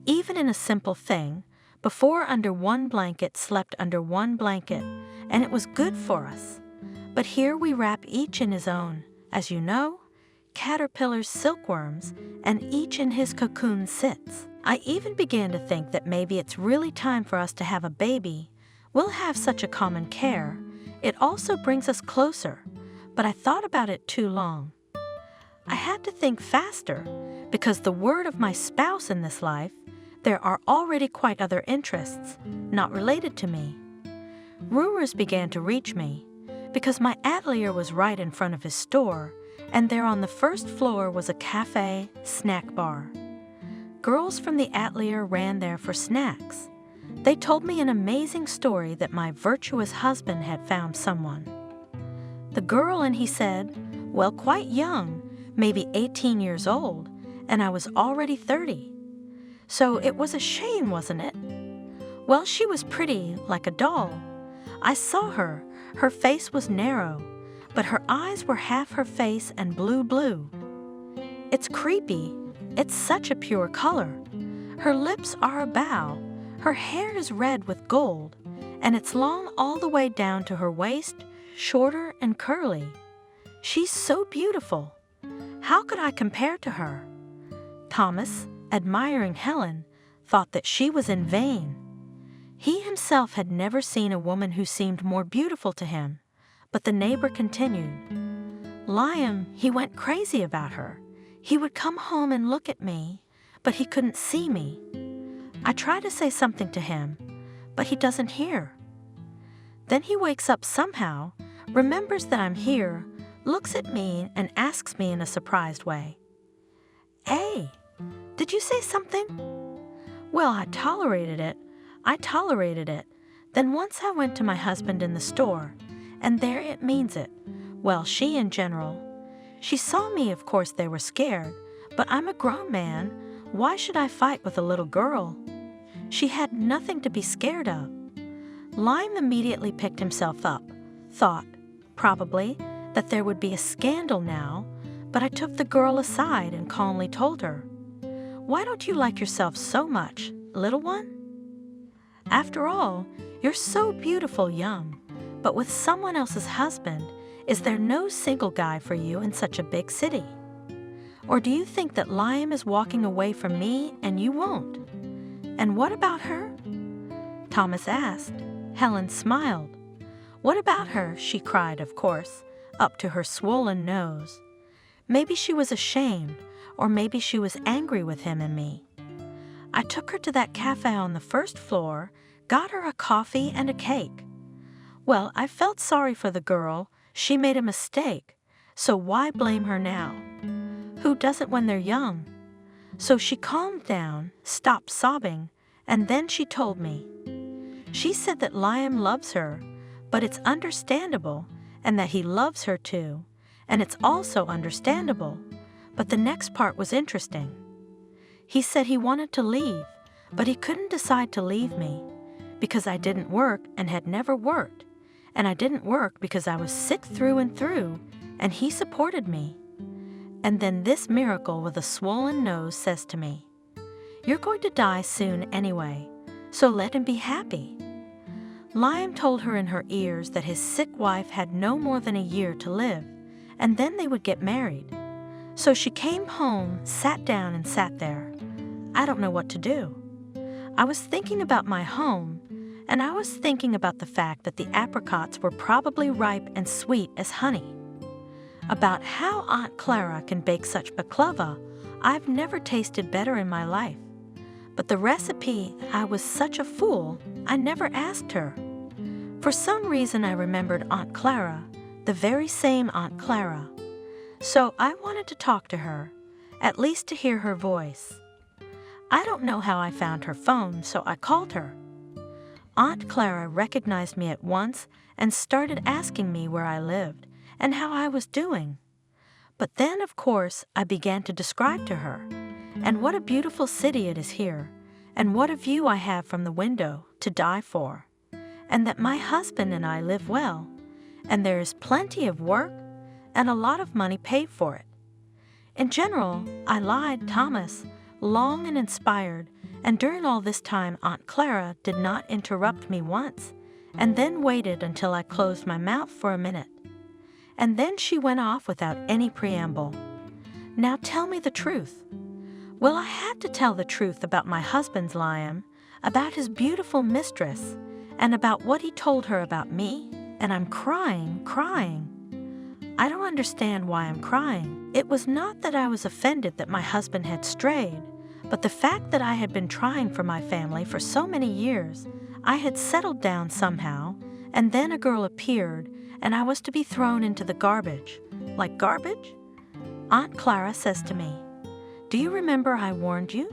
Even in a simple thing, before under one blanket slept under one blanket, and it was good for us. But here we wrap each in his own, as you know, caterpillars, silkworms, and each in his cocoon sits. I even began to think that maybe it's really time for us to have a baby. We'll have such a common care. It also brings us closer, but I thought about it too long. I had to think faster, because the word of my spouse in this life, there are already quite other interests, not related to me. Rumors began to reach me, because my atelier was right in front of his store, and there on the first floor was a cafe, snack bar. Girls from the atelier ran there for snacks. They told me an amazing story that my virtuous husband had found someone. The girl, and he said, well, quite young, maybe 18 years old, and I was already 30. So it was a shame, wasn't it? Well, she was pretty, like a doll. I saw her. Her face was narrow, but her eyes were half her face and blue. It's creepy. It's such a pure color. Her lips are a bow. Her hair is red with gold, and it's long all the way down to her waist, shorter and curly. She's so beautiful. How could I compare to her? Thomas, admiring Helen, thought that she was in vain. He himself had never seen a woman who seemed more beautiful to him, but the neighbor continued. Liam, he went crazy about her. He would come home and look at me, but he couldn't see me. I try to say something to him, but he doesn't hear. Then he wakes up somehow, remembers that I'm here, looks at me and asks me in a surprised way, Hey, did you say something? Well, I tolerated it. Then once I went to my husband in the store, and there it means it. Well, she in general. She saw me, of course they were scared, but I'm a grown man. Why should I fight with a little girl? She had nothing to be scared of. Lime immediately picked himself up, thought, probably, that there would be a scandal now, but I took the girl aside and calmly told her, "Why don't you like yourself so much, little one? After all, you're so beautiful young, but with someone else's husband, is there no single guy for you in such a big city? Or do you think that Lime is walking away from me and you won't? And what about her?" Thomas asked. Helen smiled. "What about her?" she cried, of course, up to her swollen nose. Maybe she was ashamed, or maybe she was angry with him and me. I took her to that cafe on the first floor, got her a coffee and a cake. Well, I felt sorry for the girl. She made a mistake, so why blame her now? Who doesn't when they're young? So she calmed down, stopped sobbing, and then she told me. She said that Liam loves her, but it's understandable, and that he loves her too, and it's also understandable. But the next part was interesting. He said he wanted to leave, but he couldn't decide to leave me, because I didn't work and had never worked, and I didn't work because I was sick through and through, and he supported me. And then this miracle with a swollen nose says to me, "You're going to die soon anyway, so let him be happy." Liam told her in her ears that his sick wife had no more than a year to live, and then they would get married. So she came home, sat down, and sat there. I don't know what to do. I was thinking about my home, and I was thinking about the fact that the apricots were probably ripe and sweet as honey. About how Aunt Clara can bake such baklava, I've never tasted better in my life. But the recipe, I was such a fool, I never asked her. For some reason I remembered Aunt Clara, the very same Aunt Clara. So I wanted to talk to her, at least to hear her voice. I don't know how I found her phone, so I called her. Aunt Clara recognized me at once and started asking me where I lived and how I was doing. But then, of course, I began to describe to her, and what a beautiful city it is here, and what a view I have from the window to die for, and that my husband and I live well, and there is plenty of work and a lot of money paid for it. In general, I lied, Thomas, long and inspired, and during all this time Aunt Clara did not interrupt me once, and then waited until I closed my mouth for a minute. And then she went off without any preamble. "Now tell me the truth." Well, I had to tell the truth about my husband's Liam, about his beautiful mistress, and about what he told her about me, and I'm crying. I don't understand why I'm crying. It was not that I was offended that my husband had strayed, but the fact that I had been trying for my family for so many years, I had settled down somehow, and then a girl appeared, and I was to be thrown into the garbage. Like garbage? Aunt Clara says to me, "Do you remember I warned you?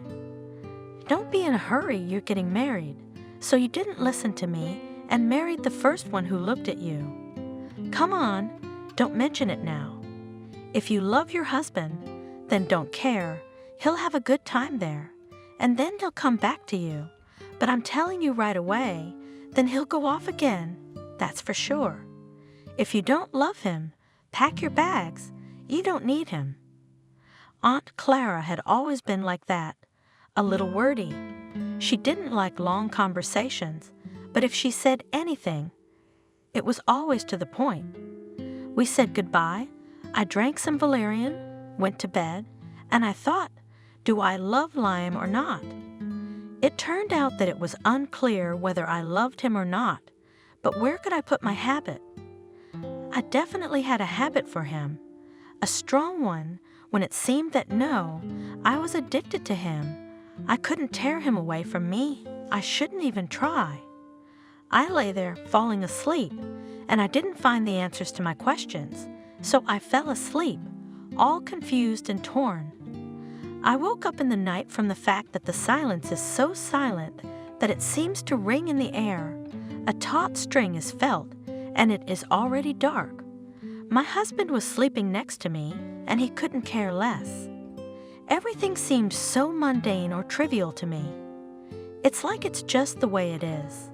Don't be in a hurry, you're getting married. So you didn't listen to me and married the first one who looked at you. Come on, don't mention it now. If you love your husband, then don't care. He'll have a good time there, and then he'll come back to you. But I'm telling you right away, then he'll go off again, that's for sure. If you don't love him, pack your bags. You don't need him." Aunt Clara had always been like that, a little wordy. She didn't like long conversations, but if she said anything, it was always to the point. We said goodbye, I drank some valerian, went to bed, and I thought, do I love Liam or not? It turned out that it was unclear whether I loved him or not, but where could I put my habit? I definitely had a habit for him, a strong one, when it seemed that no, I was addicted to him. I couldn't tear him away from me. I shouldn't even try. I lay there falling asleep, and I didn't find the answers to my questions, so I fell asleep, all confused and torn. I woke up in the night from the fact that the silence is so silent that it seems to ring in the air. A taut string is felt, and it is already dark. My husband was sleeping next to me, and he couldn't care less. Everything seemed so mundane or trivial to me. It's like it's just the way it is.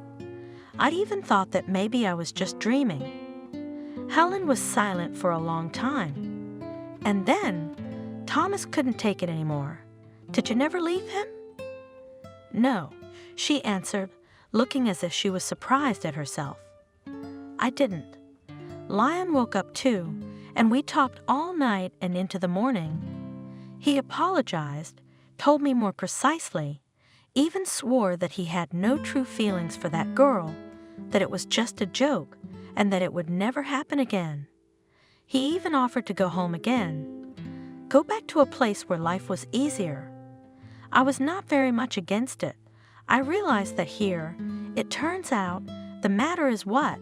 I'd even thought that maybe I was just dreaming. Helen was silent for a long time. And then, Thomas couldn't take it anymore. Did you never leave him? No, she answered, looking as if she was surprised at herself. I didn't. Lion woke up too, and we talked all night and into the morning. He apologized, told me more precisely, even swore that he had no true feelings for that girl, that it was just a joke, and that it would never happen again. He even offered to go home again, go back to a place where life was easier. I was not very much against it. I realized that here, it turns out, the matter is what,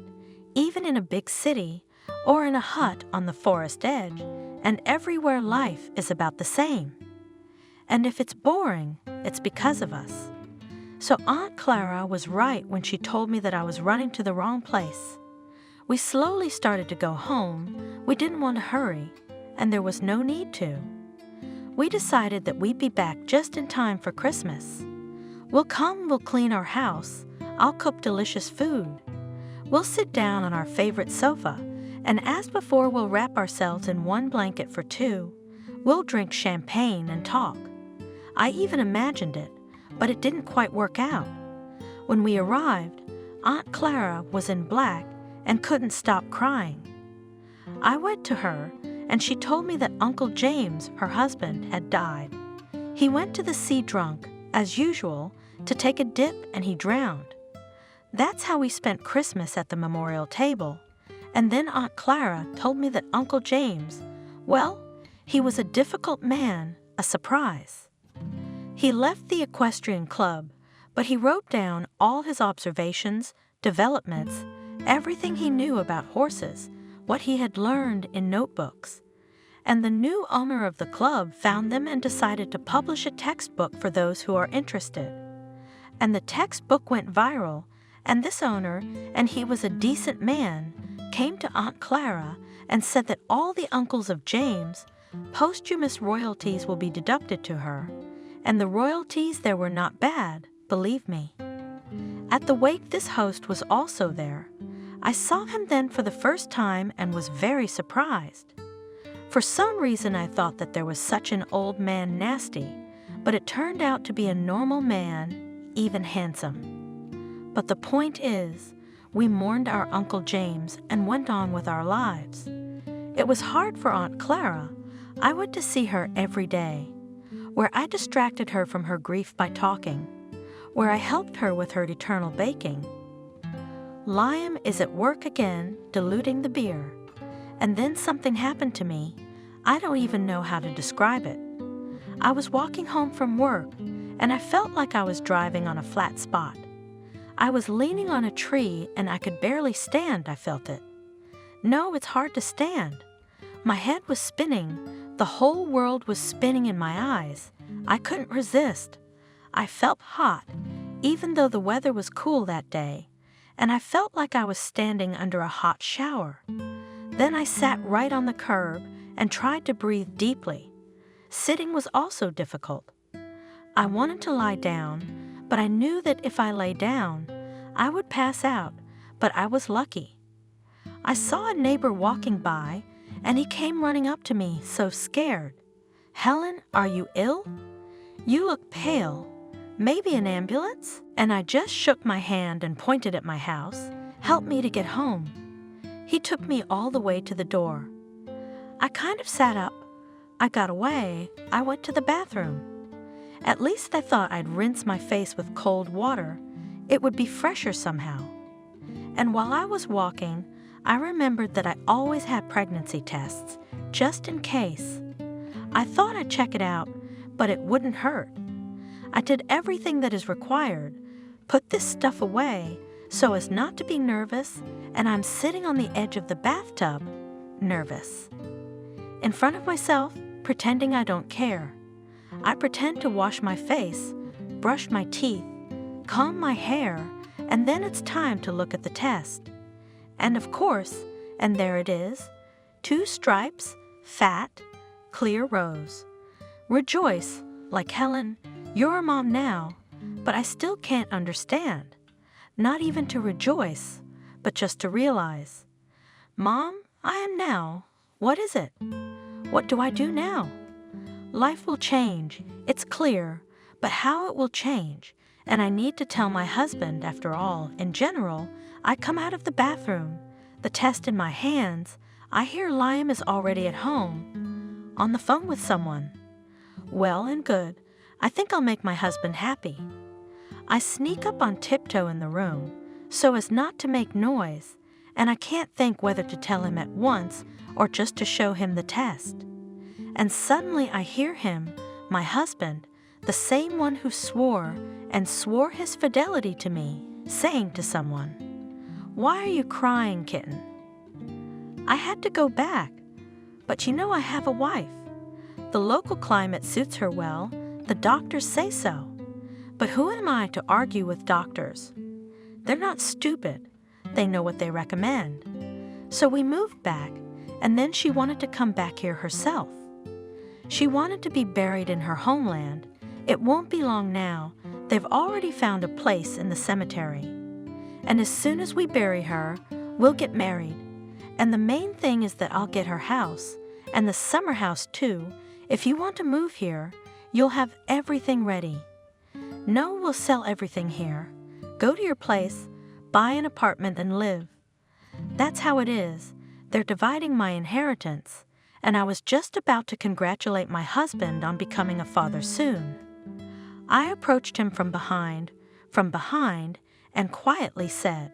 even in a big city, or in a hut on the forest edge, and everywhere life is about the same. And if it's boring, it's because of us. So Aunt Clara was right when she told me that I was running to the wrong place. We slowly started to go home. We didn't want to hurry, and there was no need to. We decided that we'd be back just in time for Christmas. We'll clean our house. I'll cook delicious food. We'll sit down on our favorite sofa, and as before, we'll wrap ourselves in one blanket for two. We'll drink champagne and talk. I even imagined it, but it didn't quite work out. When we arrived, Aunt Clara was in black and couldn't stop crying. I went to her, and she told me that Uncle James, her husband, had died. He went to the sea drunk, as usual, to take a dip, and he drowned. That's how we spent Christmas at the memorial table. And then Aunt Clara told me that Uncle James, well, he was a difficult man, a surprise. He left the equestrian club, but he wrote down all his observations, developments, everything he knew about horses, what he had learned in notebooks. And the new owner of the club found them and decided to publish a textbook for those who are interested. And the textbook went viral, and this owner, and he was a decent man, came to Aunt Clara and said that all the uncles of James, posthumous royalties will be deducted to her, and the royalties there were not bad, believe me. At the wake, this host was also there. I saw him then for the first time and was very surprised. For some reason I thought that there was such an old man nasty, but it turned out to be a normal man, even handsome. But the point is, we mourned our Uncle James and went on with our lives. It was hard for Aunt Clara. I went to see her every day, where I distracted her from her grief by talking, where I helped her with her eternal baking. Liam is at work again, diluting the beer. And then something happened to me. I don't even know how to describe it. I was walking home from work, and I felt like I was driving on a flat spot. I was leaning on a tree, and I could barely stand, I felt it. No, it's hard to stand. My head was spinning. The whole world was spinning in my eyes. I couldn't resist. I felt hot, even though the weather was cool that day, and I felt like I was standing under a hot shower. Then I sat right on the curb and tried to breathe deeply. Sitting was also difficult. I wanted to lie down, but I knew that if I lay down, I would pass out, but I was lucky. I saw a neighbor walking by, and he came running up to me, so scared. "Helen, are you ill? You look pale. Maybe an ambulance?" And I just shook my hand and pointed at my house. "Help me to get home." He took me all the way to the door. I kind of sat up. I got away. I went to the bathroom. At least I thought I'd rinse my face with cold water. It would be fresher somehow. And while I was walking, I remembered that I always had pregnancy tests, just in case. I thought I'd check it out, but it wouldn't hurt. I did everything that is required, put this stuff away so as not to be nervous, and I'm sitting on the edge of the bathtub, nervous. In front of myself, pretending I don't care. I pretend to wash my face, brush my teeth, comb my hair, and then it's time to look at the test. And of course, and there it is, 2 stripes, fat, clear rose. Rejoice, like Helen, you're a mom now, but I still can't understand. Not even to rejoice, but just to realize. Mom, I am now. What is it? What do I do now? Life will change, it's clear, but how it will change, and I need to tell my husband, after all. In general, I come out of the bathroom, the test in my hands. I hear Liam is already at home, on the phone with someone. Well and good, I think I'll make my husband happy. I sneak up on tiptoe in the room, so as not to make noise, and I can't think whether to tell him at once or just to show him the test. And suddenly I hear him, my husband, the same one who swore his fidelity to me, saying to someone, "Why are you crying, kitten?" I had to go back, but you know I have a wife. The local climate suits her well, the doctors say so. But who am I to argue with doctors? They're not stupid, they know what they recommend. So we moved back, and then she wanted to come back here herself. She wanted to be buried in her homeland. It won't be long now. They've already found a place in the cemetery. And as soon as we bury her, we'll get married. And the main thing is that I'll get her house, and the summer house too. If you want to move here, you'll have everything ready. No, we'll sell everything here. Go to your place, buy an apartment and live. That's how it is. They're dividing my inheritance, and I was just about to congratulate my husband on becoming a father soon. I approached him from behind, and quietly said,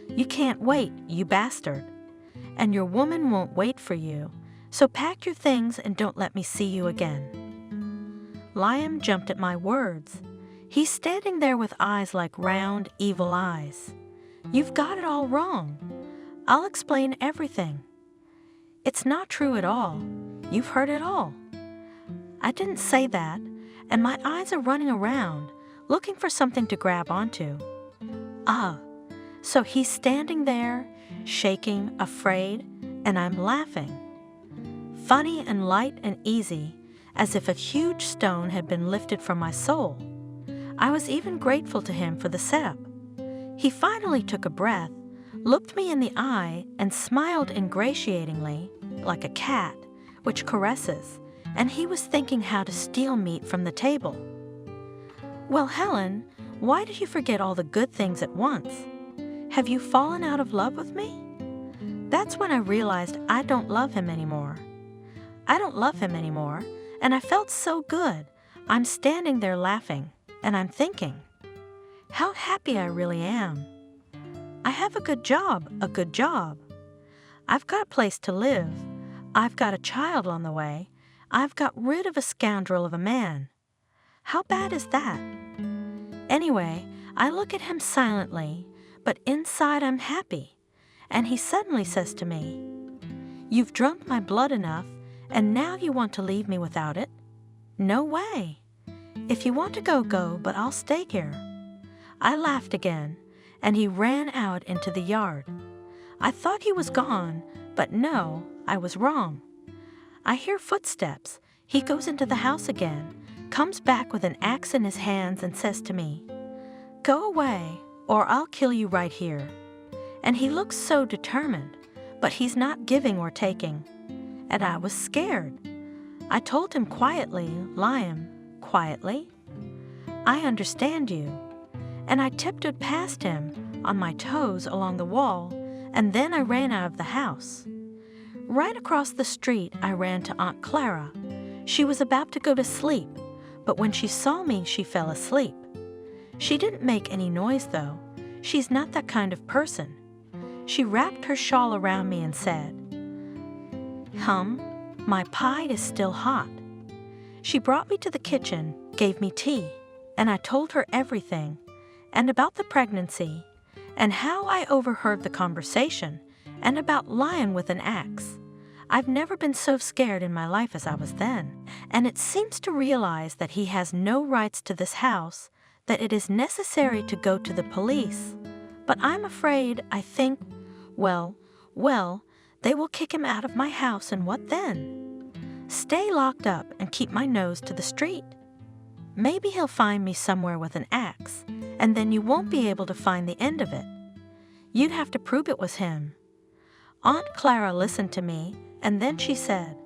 "You can't wait, you bastard. And your woman won't wait for you, so pack your things and don't let me see you again." Liam jumped at my words. He's standing there with eyes like round, evil eyes. "You've got it all wrong. I'll explain everything. It's not true at all. You've heard it all." I didn't say that, and my eyes are running around, looking for something to grab onto. So he's standing there, shaking, afraid, and I'm laughing. Funny and light and easy, as if a huge stone had been lifted from my soul. I was even grateful to him for the setup. He finally took a breath, looked me in the eye, and smiled ingratiatingly, like a cat, which caresses, and he was thinking how to steal meat from the table. "Well, Helen, why did you forget all the good things at once? Have you fallen out of love with me?" That's when I realized I don't love him anymore. And I felt so good. I'm standing there laughing, and I'm thinking, how happy I really am. I have a good job. I've got a place to live. I've got a child on the way. I've got rid of a scoundrel of a man. How bad is that? Anyway, I look at him silently, but inside I'm happy. And he suddenly says to me, "You've drunk my blood enough, and now you want to leave me without it? No way. If you want to go, go, but I'll stay here." I laughed again, and he ran out into the yard. I thought he was gone, but no, I was wrong. I hear footsteps. He goes into the house again, comes back with an axe in his hands and says to me, "Go away, or I'll kill you right here." And he looks so determined, but he's not giving or taking. And I was scared. I told him quietly, "Liam, quietly, I understand you." And I tiptoed past him on my toes along the wall, and then I ran out of the house. Right across the street, I ran to Aunt Clara. She was about to go to sleep, but when she saw me, she fell asleep. She didn't make any noise, though. She's not that kind of person. She wrapped her shawl around me and said, "My pie is still hot." She brought me to the kitchen, gave me tea, and I told her everything, and about the pregnancy, and how I overheard the conversation, and about Lion with an axe. I've never been so scared in my life as I was then, and it seems to realize that he has no rights to this house, that it is necessary to go to the police. But I'm afraid, I think, well, They will kick him out of my house, and what then? Stay locked up and keep my nose to the street. Maybe he'll find me somewhere with an axe, and then you won't be able to find the end of it. You'd have to prove it was him." Aunt Clara listened to me, and then she said,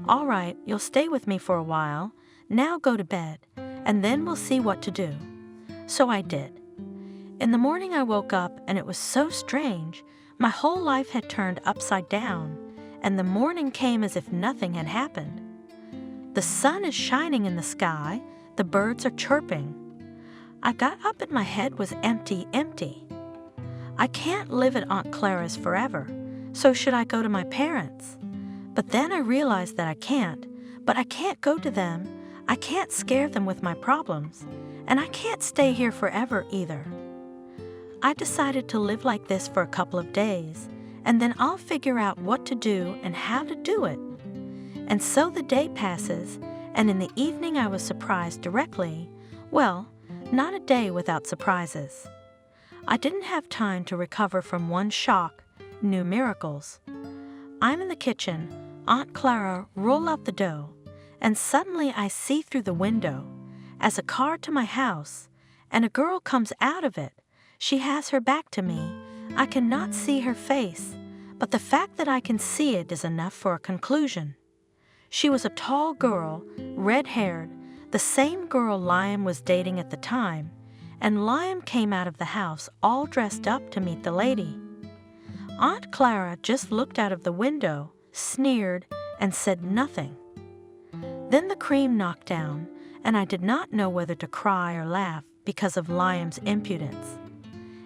"All right, you'll stay with me for a while. Now go to bed, and then we'll see what to do." So I did. In the morning I woke up, and it was so strange. My whole life had turned upside down, and the morning came as if nothing had happened. The sun is shining in the sky, the birds are chirping. I got up and my head was empty. I can't live at Aunt Clara's forever, so should I go to my parents? But then I realized that I can't go to them. I can't scare them with my problems, and I can't stay here forever either. I decided to live like this for a couple of days, and then I'll figure out what to do and how to do it. And so the day passes, and in the evening I was surprised directly. Well, not a day without surprises. I didn't have time to recover from one shock, new miracles. I'm in the kitchen, Aunt Clara roll out the dough, and suddenly I see through the window, as a car to my house, and a girl comes out of it. She has her back to me. I cannot see her face, but the fact that I can see it is enough for a conclusion. She was a tall girl, red-haired, the same girl Liam was dating at the time, and Liam came out of the house all dressed up to meet the lady. Aunt Clara just looked out of the window, sneered, and said nothing. Then the cream knocked down, and I did not know whether to cry or laugh because of Liam's impudence.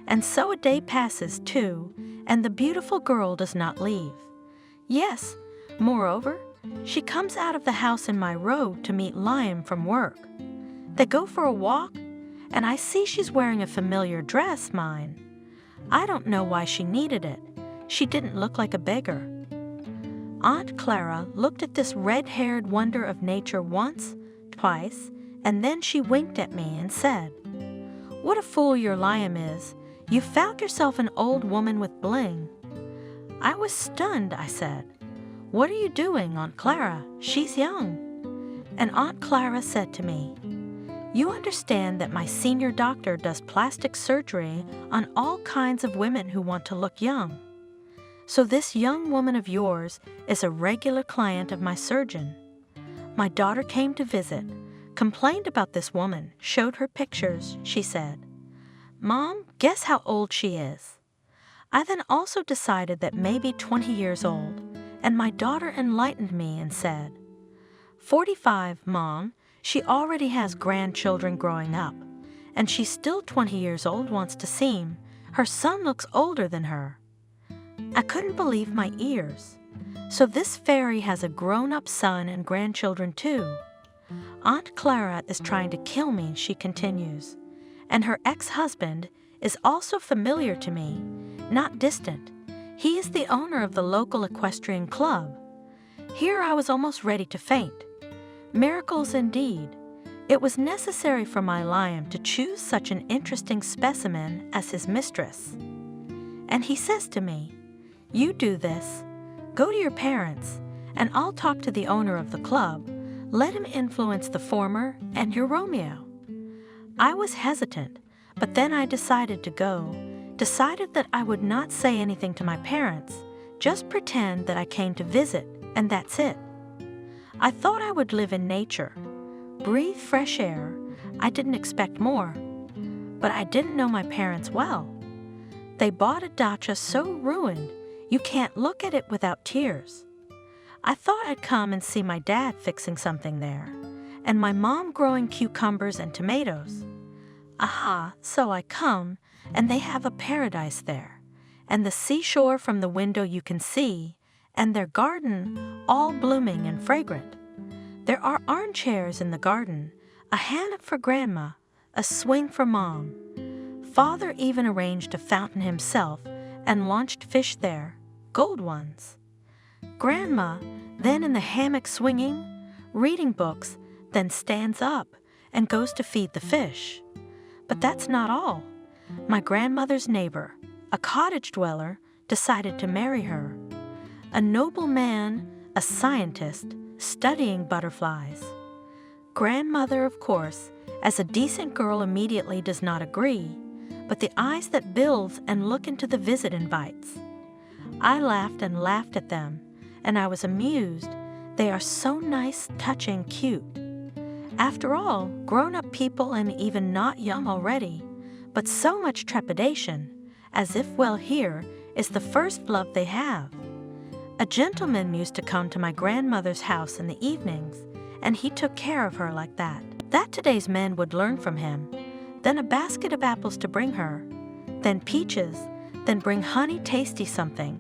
And so a day passes, too, and the beautiful girl does not leave. Yes, moreover, she comes out of the house in my road to meet Liam from work. They go for a walk, and I see she's wearing a familiar dress, mine. I don't know why she needed it. She didn't look like a beggar. Aunt Clara looked at this red-haired wonder of nature once, twice, and then she winked at me and said, "What a fool your Liam is. You found yourself an old woman with bling." I was stunned, I said. "What are you doing, Aunt Clara? She's young." And Aunt Clara said to me, "You understand that my senior doctor does plastic surgery on all kinds of women who want to look young. So this young woman of yours is a regular client of my surgeon. My daughter came to visit, complained about this woman, showed her pictures, she said. 'Mom, guess how old she is?' I then also decided that maybe 20 years old, and my daughter enlightened me and said, 45, Mom, she already has grandchildren growing up, and she's still 20 years old wants to seem. Her son looks older than her." I couldn't believe my ears. So this fairy has a grown-up son and grandchildren too. Aunt Clara is trying to kill me, she continues, and her ex-husband is also familiar to me, not distant. He is the owner of the local equestrian club. Here I was almost ready to faint. Miracles indeed. It was necessary for my Liam to choose such an interesting specimen as his mistress. And he says to me, "You do this. Go to your parents, and I'll talk to the owner of the club. Let him influence the former and your Romeo." I was hesitant, but then I decided to go, decided that I would not say anything to my parents, just pretend that I came to visit, and that's it. I thought I would live in nature, breathe fresh air. I didn't expect more, but I didn't know my parents well. They bought a dacha so ruined, you can't look at it without tears. I thought I'd come and see my dad fixing something there, and my mom growing cucumbers and tomatoes. Aha, so I come, and they have a paradise there, and the seashore from the window you can see, and their garden all blooming and fragrant. There are armchairs in the garden, a hammock for Grandma, a swing for Mom. Father even arranged a fountain himself and launched fish there, gold ones. Grandma, then in the hammock swinging, reading books, then stands up and goes to feed the fish. But that's not all. My grandmother's neighbor, a cottage dweller, decided to marry her. a noble man, a scientist, studying butterflies. Grandmother, of course, as a decent girl immediately does not agree, but the eyes that builds and look into the visit invites. I laughed and laughed at them, and I was amused. They are so nice, touching, cute. After all, grown-up people and even not young already, but so much trepidation, as if, well, here is the first love they have. A gentleman used to come to my grandmother's house in the evenings, and he took care of her like that. That today's men would learn from him. Then a basket of apples to bring her, then peaches, then bring honey tasty something,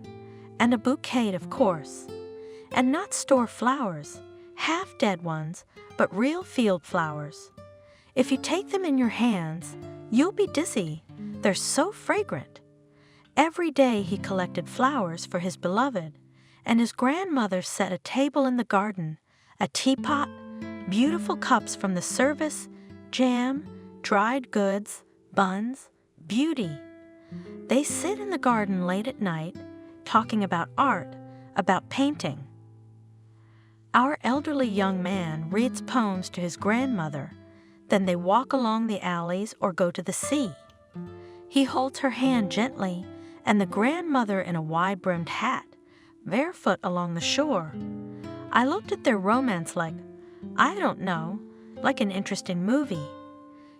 and a bouquet, of course. And not store flowers, half dead ones, but real field flowers. If you take them in your hands, you'll be dizzy. They're so fragrant. Every day he collected flowers for his beloved, and his grandmother set a table in the garden, a teapot, beautiful cups from the service, jam, dried goods, buns, beauty. They sit in the garden late at night, talking about art, about painting. Our elderly young man reads poems to his grandmother, then they walk along the alleys or go to the sea. He holds her hand gently, and the grandmother in a wide-brimmed hat, barefoot along the shore. I looked at their romance like, I don't know, like an interesting movie.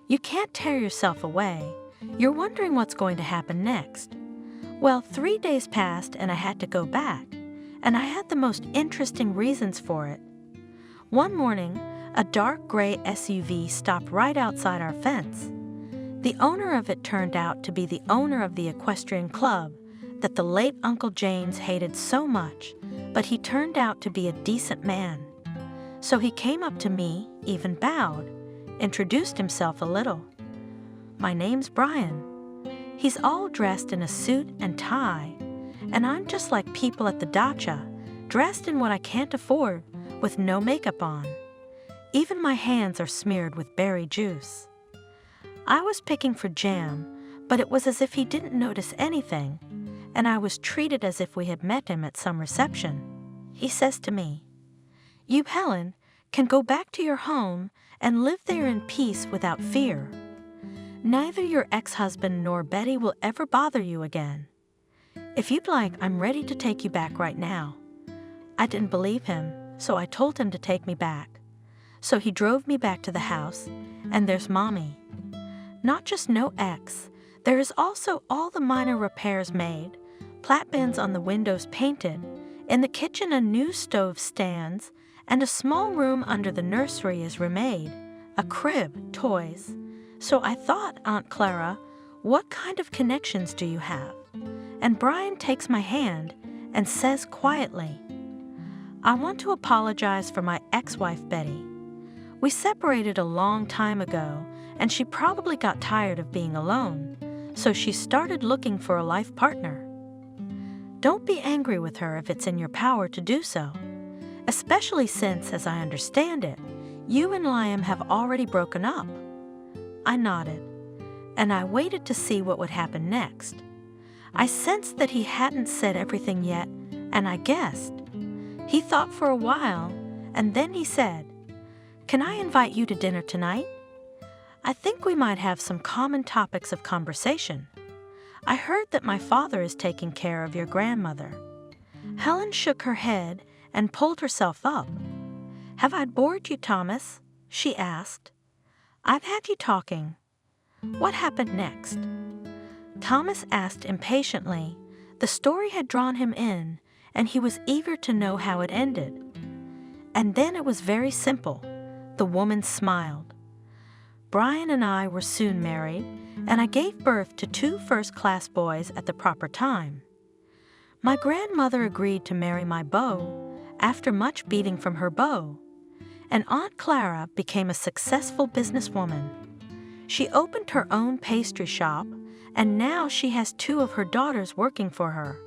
You can't tear yourself away. You're wondering what's going to happen next. Well, 3 days passed and I had to go back, and I had the most interesting reasons for it. One morning, a dark gray SUV stopped right outside our fence. The owner of it turned out to be the owner of the equestrian club that the late Uncle James hated so much, but he turned out to be a decent man. So he came up to me, even bowed, introduced himself a little. My name's Brian. He's all dressed in a suit and tie, and I'm just like people at the dacha, dressed in what I can't afford, with no makeup on. Even my hands are smeared with berry juice. I was picking for jam, but it was as if he didn't notice anything, and I was treated as if we had met him at some reception. He says to me, "You, Helen, can go back to your home and live there in peace without fear. Neither your ex-husband nor Betty will ever bother you again. If you'd like, I'm ready to take you back right now." I didn't believe him, so I told him to take me back. So he drove me back to the house, and there's Mommy. Not just no ex, there is also all the minor repairs made, plat-bins on the windows painted, in the kitchen a new stove stands, and a small room under the nursery is remade, a crib, toys. So I thought, Aunt Clara, what kind of connections do you have? And Brian takes my hand and says quietly, "I want to apologize for my ex-wife Betty. We separated a long time ago, and she probably got tired of being alone, so she started looking for a life partner. Don't be angry with her if it's in your power to do so, especially since, as I understand it, you and Liam have already broken up." I nodded, and I waited to see what would happen next. I sensed that he hadn't said everything yet, and I guessed. He thought for a while, and then he said, "Can I invite you to dinner tonight? I think we might have some common topics of conversation. I heard that my father is taking care of your grandmother." Helen shook her head and pulled herself up. "Have I bored you, Thomas?" she asked. "I've had you talking. What happened next?" Thomas asked impatiently. The story had drawn him in, and he was eager to know how it ended. And then it was very simple. The woman smiled. Brian and I were soon married, and I gave birth to 2 first-class boys at the proper time. My grandmother agreed to marry my beau after much beating from her beau, and Aunt Clara became a successful businesswoman. She opened her own pastry shop, and now she has 2 of her daughters working for her.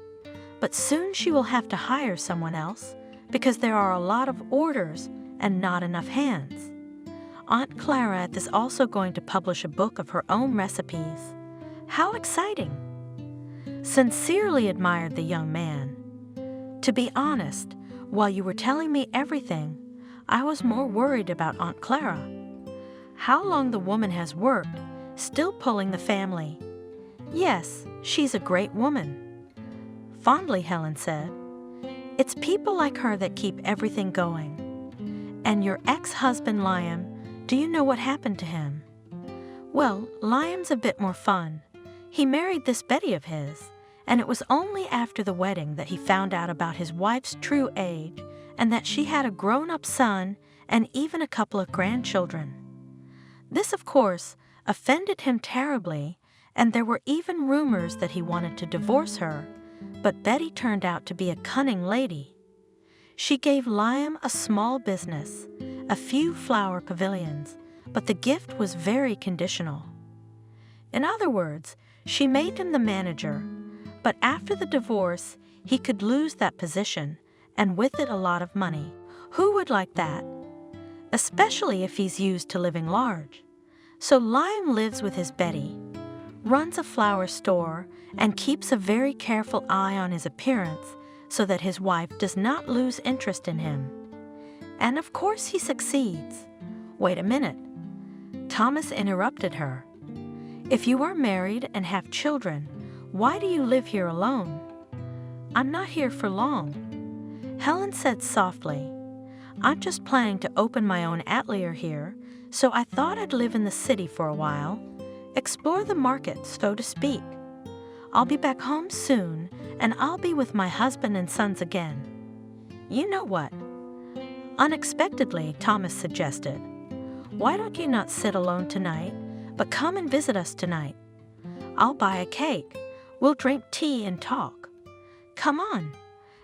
But soon she will have to hire someone else because there are a lot of orders and not enough hands. Aunt Clara is also going to publish a book of her own recipes. How exciting! Sincerely admired the young man. To be honest, while you were telling me everything, I was more worried about Aunt Clara. How long the woman has worked, still pulling the family. Yes, she's a great woman. Fondly, Helen said. It's people like her that keep everything going. And your ex-husband, Liam, do you know what happened to him? Well, Liam's a bit more fun. He married this Betty of his, and it was only after the wedding that he found out about his wife's true age and that she had a grown-up son and even a couple of grandchildren. This, of course, offended him terribly, and there were even rumors that he wanted to divorce her, but Betty turned out to be a cunning lady. She gave Liam a small business, a few flower pavilions, but the gift was very conditional. In other words, she made him the manager, but after the divorce, he could lose that position, and with it a lot of money. Who would like that? Especially if he's used to living large. So Liam lives with his Betty, runs a flower store, and keeps a very careful eye on his appearance so that his wife does not lose interest in him. And of course he succeeds. Wait a minute. Thomas interrupted her. If you are married and have children, why do you live here alone? I'm not here for long. Helen said softly. I'm just planning to open my own atelier here, so I thought I'd live in the city for a while, explore the market, so to speak. I'll be back home soon, and I'll be with my husband and sons again. You know what? Unexpectedly, Thomas suggested. Why don't you not sit alone tonight, but come and visit us tonight? I'll buy a cake. We'll drink tea and talk. Come on.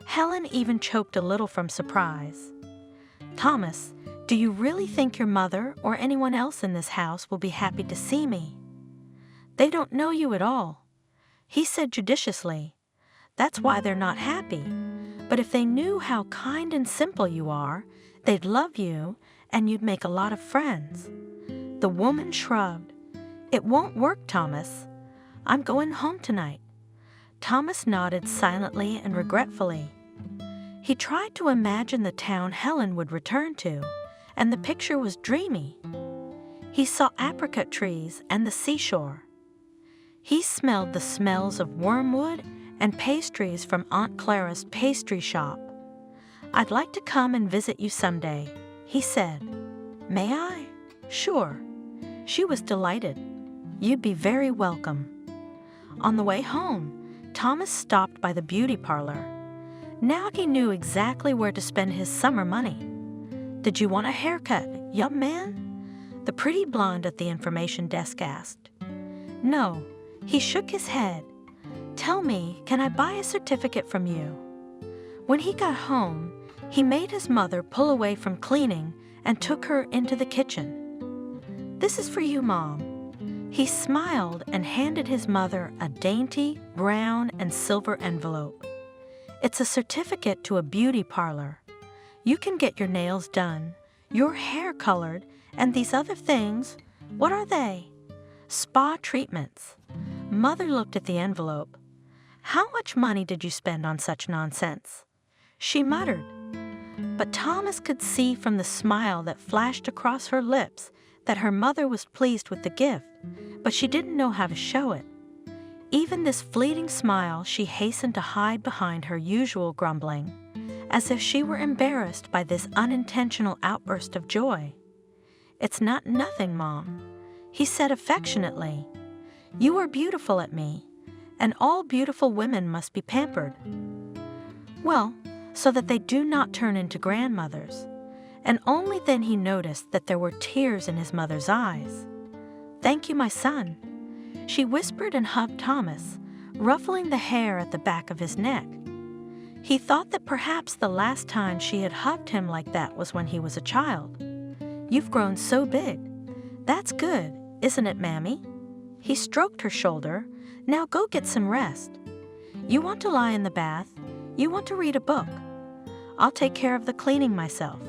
Helen even choked a little from surprise. Thomas, do you really think your mother or anyone else in this house will be happy to see me? They don't know you at all. He said judiciously. That's why they're not happy. But if they knew how kind and simple you are, they'd love you and you'd make a lot of friends. The woman shrugged. It won't work, Thomas. I'm going home tonight. Thomas nodded silently and regretfully. He tried to imagine the town Helen would return to, and the picture was dreamy. He saw apricot trees and the seashore. He smelled the smells of wormwood and pastries from Aunt Clara's pastry shop. I'd like to come and visit you someday, he said. May I? Sure. She was delighted. You'd be very welcome. On the way home, Thomas stopped by the beauty parlor. Now he knew exactly where to spend his summer money. Did you want a haircut, young man? The pretty blonde at the information desk asked. No, he shook his head. Tell me, can I buy a certificate from you? When he got home, he made his mother pull away from cleaning and took her into the kitchen. This is for you, Mom. He smiled and handed his mother a dainty brown and silver envelope. It's a certificate to a beauty parlor. You can get your nails done, your hair colored, and these other things. What are they? Spa treatments. Mother looked at the envelope. How much money did you spend on such nonsense? She muttered. But Thomas could see from the smile that flashed across her lips that her mother was pleased with the gift, but she didn't know how to show it. Even this fleeting smile she hastened to hide behind her usual grumbling, as if she were embarrassed by this unintentional outburst of joy. It's not nothing, Mom, he said affectionately. You are beautiful at me, and all beautiful women must be pampered. Well, so that they do not turn into grandmothers. And only then he noticed that there were tears in his mother's eyes. Thank you, my son. She whispered and hugged Thomas, ruffling the hair at the back of his neck. He thought that perhaps the last time she had hugged him like that was when he was a child. You've grown so big. That's good, isn't it, Mammy? He stroked her shoulder. Now go get some rest. You want to lie in the bath? You want to read a book? I'll take care of the cleaning myself.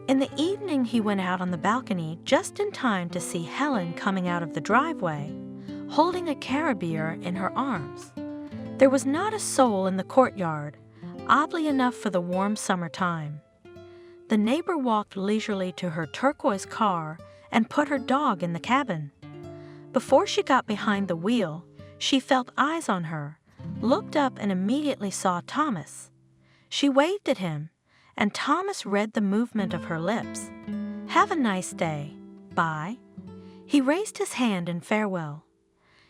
In the evening, he went out on the balcony just in time to see Helen coming out of the driveway, holding a carabier in her arms. There was not a soul in the courtyard, oddly enough for the warm summertime. The neighbor walked leisurely to her turquoise car and put her dog in the cabin. Before she got behind the wheel, she felt eyes on her, looked up and immediately saw Thomas. She waved at him, and Thomas read the movement of her lips. "Have a nice day. Bye." He raised his hand in farewell.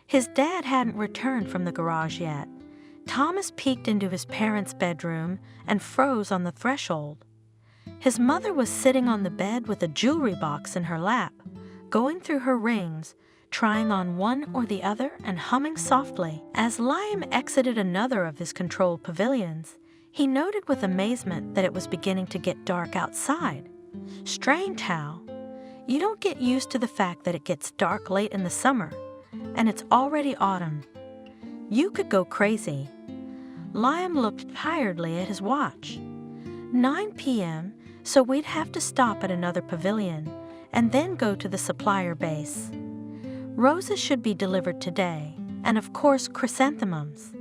His dad hadn't returned from the garage yet. Thomas peeked into his parents' bedroom and froze on the threshold. His mother was sitting on the bed with a jewelry box in her lap, going through her rings, trying on one or the other and humming softly. As Liam exited another of his controlled pavilions, he noted with amazement that it was beginning to get dark outside. Strange how. You don't get used to the fact that it gets dark late in the summer, and it's already autumn. You could go crazy. Liam looked tiredly at his watch. 9 p.m., so we'd have to stop at another pavilion and then go to the supplier base. Roses should be delivered today, and of course chrysanthemums.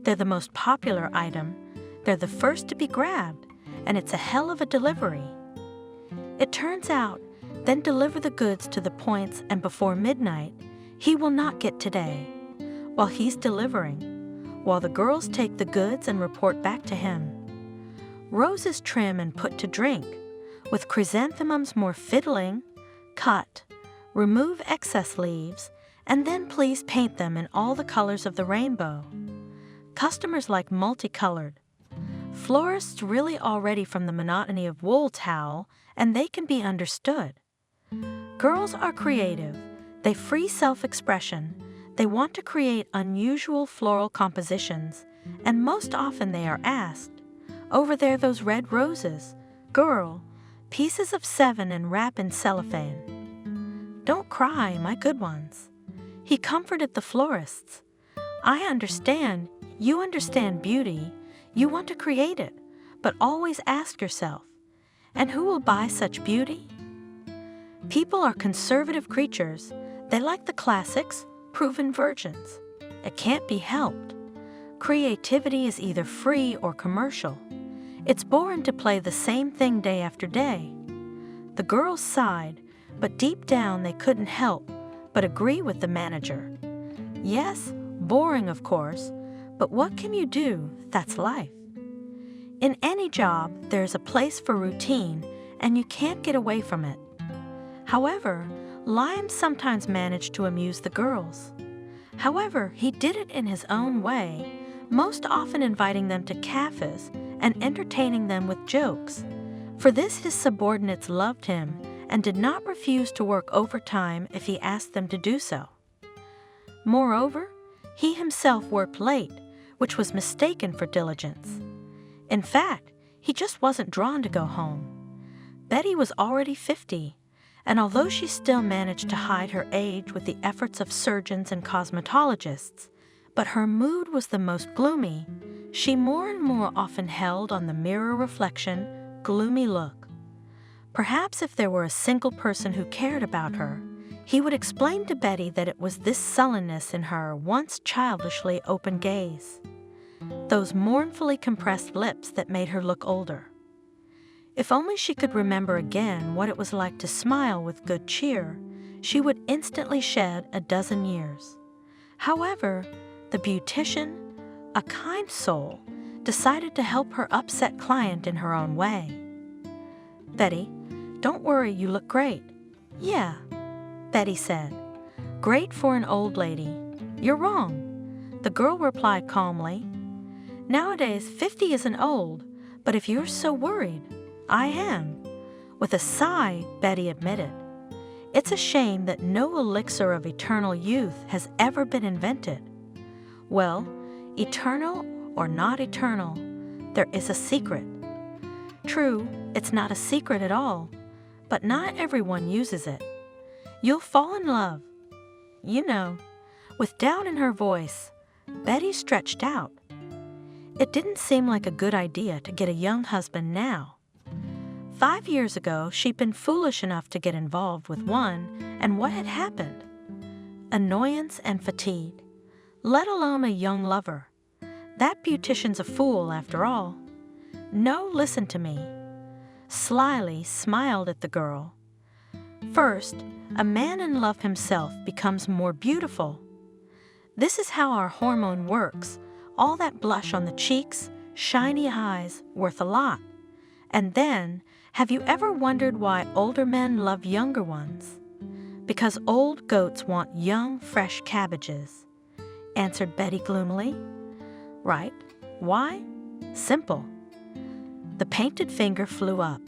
They're the most popular item, they're the first to be grabbed, and it's a hell of a delivery. It turns out, then deliver the goods to the points and before midnight, he will not get today, while he's delivering, while the girls take the goods and report back to him. Roses trim and put to drink, with chrysanthemums more fiddling, cut, remove excess leaves, and then please paint them in all the colors of the rainbow. Customers like multicolored. Florists really are ready from the monotony of wool towel, and they can be understood. Girls are creative. They free self-expression. They want to create unusual floral compositions, and most often they are asked, "Over there those red roses. Girl, pieces of 7 and wrap in cellophane." "Don't cry, my good ones." He comforted the florists. "I understand. You understand beauty. You want to create it, but always ask yourself, and who will buy such beauty?" People are conservative creatures. They like the classics, proven virgins. It can't be helped. Creativity is either free or commercial. It's boring to play the same thing day after day. The girls sighed, but deep down they couldn't help but agree with the manager. Yes, boring of course, but what can you do? That's life. In any job, there's a place for routine, and you can't get away from it. However, Liam sometimes managed to amuse the girls. However, he did it in his own way, most often inviting them to cafes and entertaining them with jokes. For this his subordinates loved him and did not refuse to work overtime if he asked them to do so. Moreover, he himself worked late, which was mistaken for diligence. In fact, he just wasn't drawn to go home. Betty was already 50, and although she still managed to hide her age with the efforts of surgeons and cosmetologists, but her mood was the most gloomy, she more and more often held on the mirror reflection, gloomy look. Perhaps if there were a single person who cared about her, he would explain to Betty that it was this sullenness in her once childishly open gaze, those mournfully compressed lips that made her look older. If only she could remember again what it was like to smile with good cheer, she would instantly shed a dozen years. However, the beautician, a kind soul, decided to help her upset client in her own way. "Betty, don't worry, you look great." "Yeah," Betty said. "Great for an old lady." "You're wrong," the girl replied calmly. "Nowadays, 50 isn't old, but if you're so worried, I am." With a sigh, Betty admitted, "It's a shame that no elixir of eternal youth has ever been invented." Well, eternal or not eternal, there is a secret. True, it's not a secret at all, but not everyone uses it. You'll fall in love. You know, with doubt in her voice, Betty stretched out. It didn't seem like a good idea to get a young husband now. 5 years ago, she'd been foolish enough to get involved with one, and what had happened? Annoyance and fatigue, let alone a young lover. That beautician's a fool, after all. No, listen to me. Slyly smiled at the girl. First, a man in love himself becomes more beautiful. This is how our hormone works. All that blush on the cheeks, shiny eyes, worth a lot. And then, have you ever wondered why older men love younger ones? Because old goats want young, fresh cabbages, answered Betty gloomily. Right. Why? Simple. The painted finger flew up.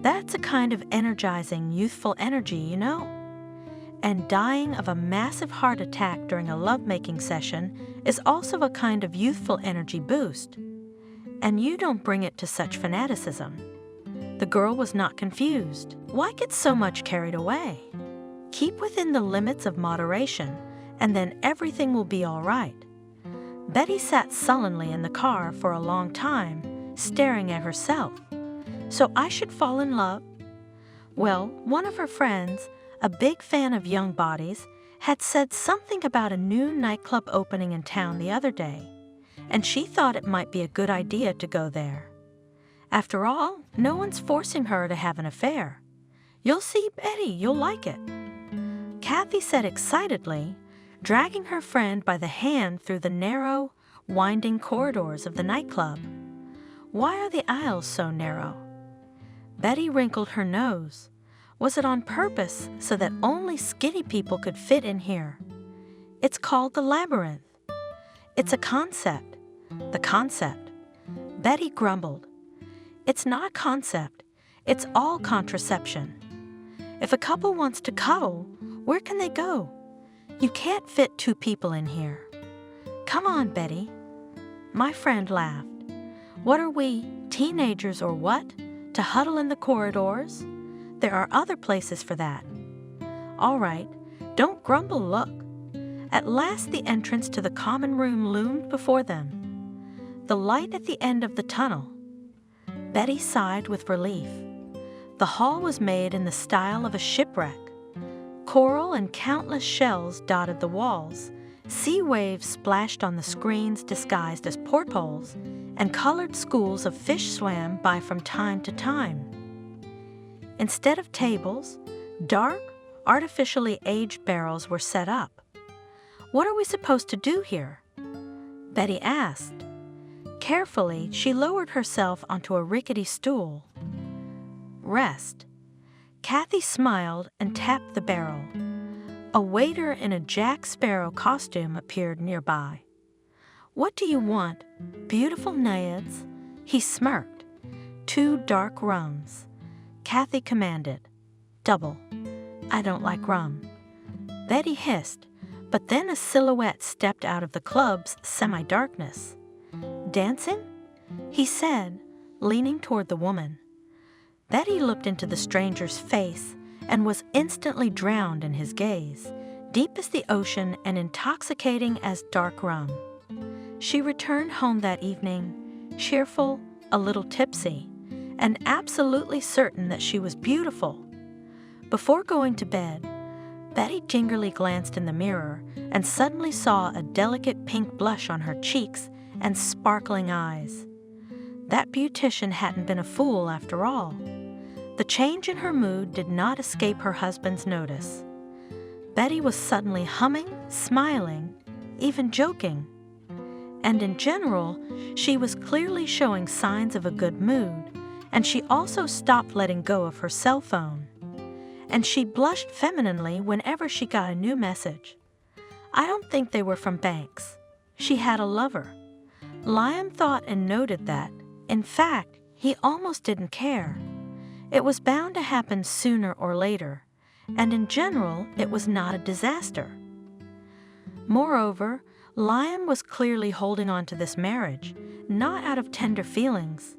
That's a kind of energizing, youthful energy, you know. And dying of a massive heart attack during a lovemaking session is also a kind of youthful energy boost. And you don't bring it to such fanaticism. The girl was not confused. Why get so much carried away? Keep within the limits of moderation, and then everything will be all right. Betty sat sullenly in the car for a long time, staring at herself. So I should fall in love? Well, one of her friends, a big fan of young bodies, had said something about a new nightclub opening in town the other day, and she thought it might be a good idea to go there. After all, no one's forcing her to have an affair. You'll see, Betty, you'll like it. Kathy said excitedly, dragging her friend by the hand through the narrow, winding corridors of the nightclub. Why are the aisles so narrow? Betty wrinkled her nose. Was it on purpose so that only skinny people could fit in here? It's called the labyrinth. It's a concept. The concept. Betty grumbled. It's not a concept. It's all contraception. If a couple wants to cuddle, where can they go? You can't fit two people in here. Come on, Betty. My friend laughed. What are we, teenagers or what, to huddle in the corridors? There are other places for that. All right, don't grumble, look. At last the entrance to the common room loomed before them. The light at the end of the tunnel. Betty sighed with relief. The hall was made in the style of a shipwreck. Coral and countless shells dotted the walls. Sea waves splashed on the screens disguised as portholes, and colored schools of fish swam by from time to time. Instead of tables, dark, artificially aged barrels were set up. What are we supposed to do here? Betty asked. Carefully, she lowered herself onto a rickety stool. Rest. Kathy smiled and tapped the barrel. A waiter in a Jack Sparrow costume appeared nearby. What do you want? Beautiful naiads? He smirked. 2 dark rums. Kathy commanded. Double. I don't like rum. Betty hissed, but then a silhouette stepped out of the club's semi-darkness. Dancing? He said, leaning toward the woman. Betty looked into the stranger's face and was instantly drowned in his gaze, deep as the ocean and intoxicating as dark rum. She returned home that evening, cheerful, a little tipsy, and absolutely certain that she was beautiful. Before going to bed, Betty gingerly glanced in the mirror and suddenly saw a delicate pink blush on her cheeks and sparkling eyes. That beautician hadn't been a fool after all. The change in her mood did not escape her husband's notice. Betty was suddenly humming, smiling, even joking. And in general, she was clearly showing signs of a good mood, and she also stopped letting go of her cell phone. And she blushed femininely whenever she got a new message. I don't think they were from Banks. She had a lover. Liam thought and noted that, in fact, he almost didn't care. It was bound to happen sooner or later, and in general, it was not a disaster. Moreover, Liam was clearly holding on to this marriage, not out of tender feelings.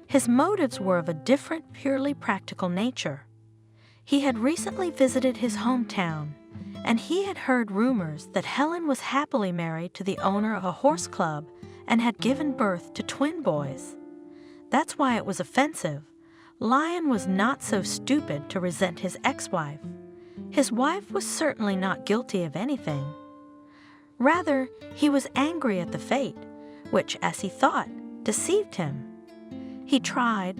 His motives were of a different, purely practical nature. He had recently visited his hometown, and he had heard rumors that Helen was happily married to the owner of a horse club and had given birth to twin boys. That's why it was offensive. Lion was not so stupid to resent his ex-wife. His wife was certainly not guilty of anything. Rather, he was angry at the fate, which, as he thought, deceived him. He tried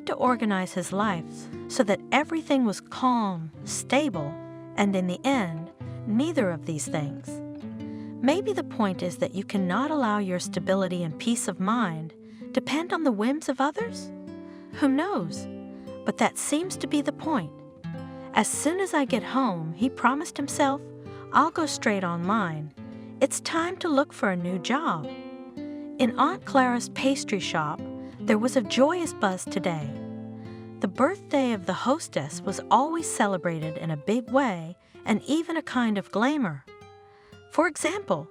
to organize his life so that everything was calm, stable, and in the end, neither of these things. Maybe the point is that you cannot allow your stability and peace of mind depend on the whims of others? Who knows? But that seems to be the point. As soon as I get home, he promised himself, I'll go straight on mine. It's time to look for a new job. In Aunt Clara's pastry shop, there was a joyous buzz today. The birthday of the hostess was always celebrated in a big way and even a kind of glamour. For example,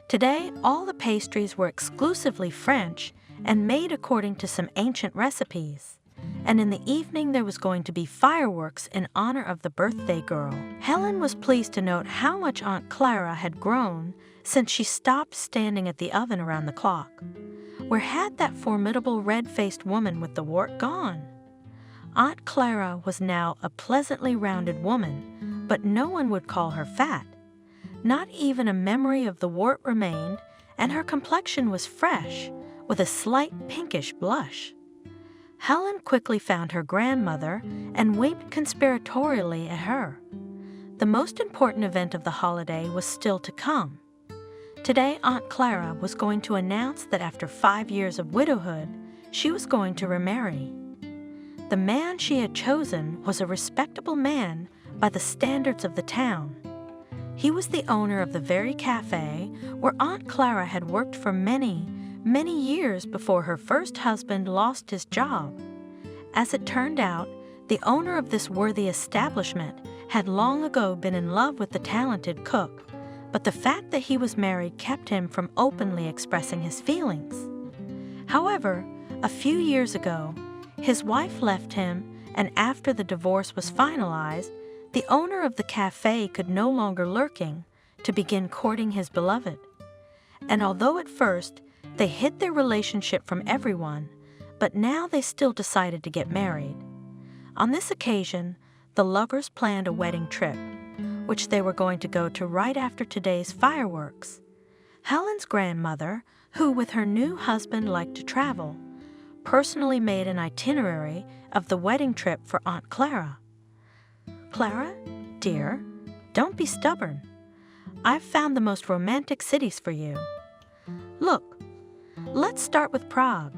today all the pastries were exclusively French and made according to some ancient recipes. And in the evening there was going to be fireworks in honor of the birthday girl. Helen was pleased to note how much Aunt Clara had grown since she stopped standing at the oven around the clock. Where had that formidable red-faced woman with the wart gone? Aunt Clara was now a pleasantly rounded woman, but no one would call her fat. Not even a memory of the wart remained, and her complexion was fresh, with a slight pinkish blush. Helen quickly found her grandmother and winked conspiratorially at her. The most important event of the holiday was still to come. Today, Aunt Clara was going to announce that after 5 years of widowhood, she was going to remarry. The man she had chosen was a respectable man by the standards of the town. He was the owner of the very cafe where Aunt Clara had worked for many years before her first husband lost his job. As it turned out, the owner of this worthy establishment had long ago been in love with the talented cook, but the fact that he was married kept him from openly expressing his feelings. However, a few years ago, his wife left him, and after the divorce was finalized, the owner of the cafe could no longer lurking to begin courting his beloved. And although at first they hid their relationship from everyone, but now they still decided to get married. On this occasion, the lovers planned a wedding trip, which they were going to go to right after today's fireworks. Helen's grandmother, who with her new husband liked to travel, personally made an itinerary of the wedding trip for Aunt Clara. Clara, dear, don't be stubborn. I've found the most romantic cities for you. Look, let's start with Prague.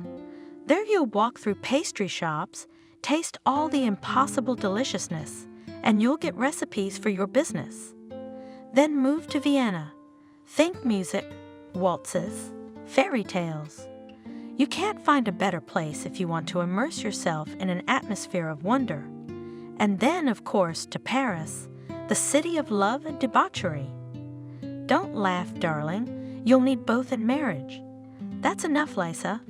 There you'll walk through pastry shops, taste all the impossible deliciousness, and you'll get recipes for your business. Then move to Vienna. Think music, waltzes, fairy tales. You can't find a better place if you want to immerse yourself in an atmosphere of wonder. And then, of course, to Paris, the city of love and debauchery. Don't laugh, darling. You'll need both in marriage. That's enough, Lisa.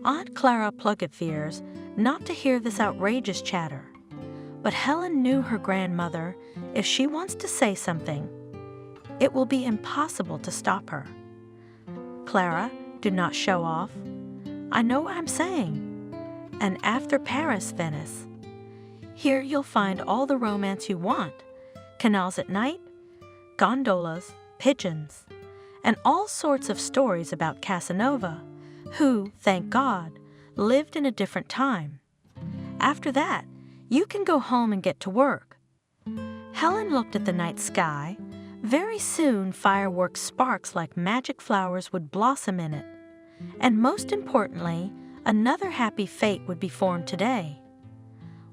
Aunt Clara Plunkett fears not to hear this outrageous chatter. But Helen knew her grandmother. If she wants to say something, it will be impossible to stop her. Clara, do not show off. I know what I'm saying. And after Paris, Venice. Here you'll find all the romance you want. Canals at night, gondolas, pigeons, and all sorts of stories about Casanova, who, thank God, lived in a different time. After that, you can go home and get to work. Helen looked at the night sky. Very soon, fireworks sparks like magic flowers would blossom in it. And most importantly, another happy fate would be formed today.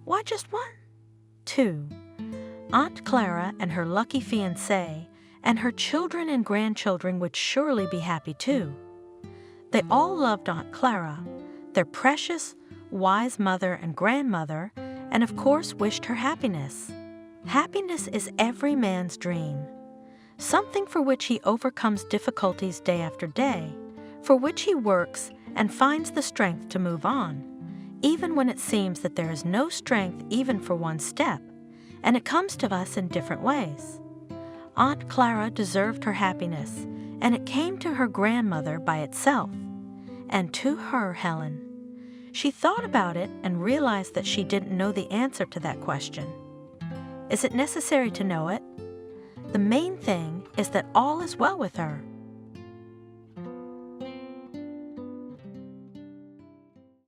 Why just one? 2. Aunt Clara and her lucky fiancé and her children and grandchildren would surely be happy too. They all loved Aunt Clara, their precious, wise mother and grandmother, and of course wished her happiness. Happiness is every man's dream, something for which he overcomes difficulties day after day, for which he works and finds the strength to move on, even when it seems that there is no strength even for one step, and it comes to us in different ways. Aunt Clara deserved her happiness, and it came to her grandmother by itself, and to her, Helen. She thought about it and realized that she didn't know the answer to that question. Is it necessary to know it? The main thing is that all is well with her.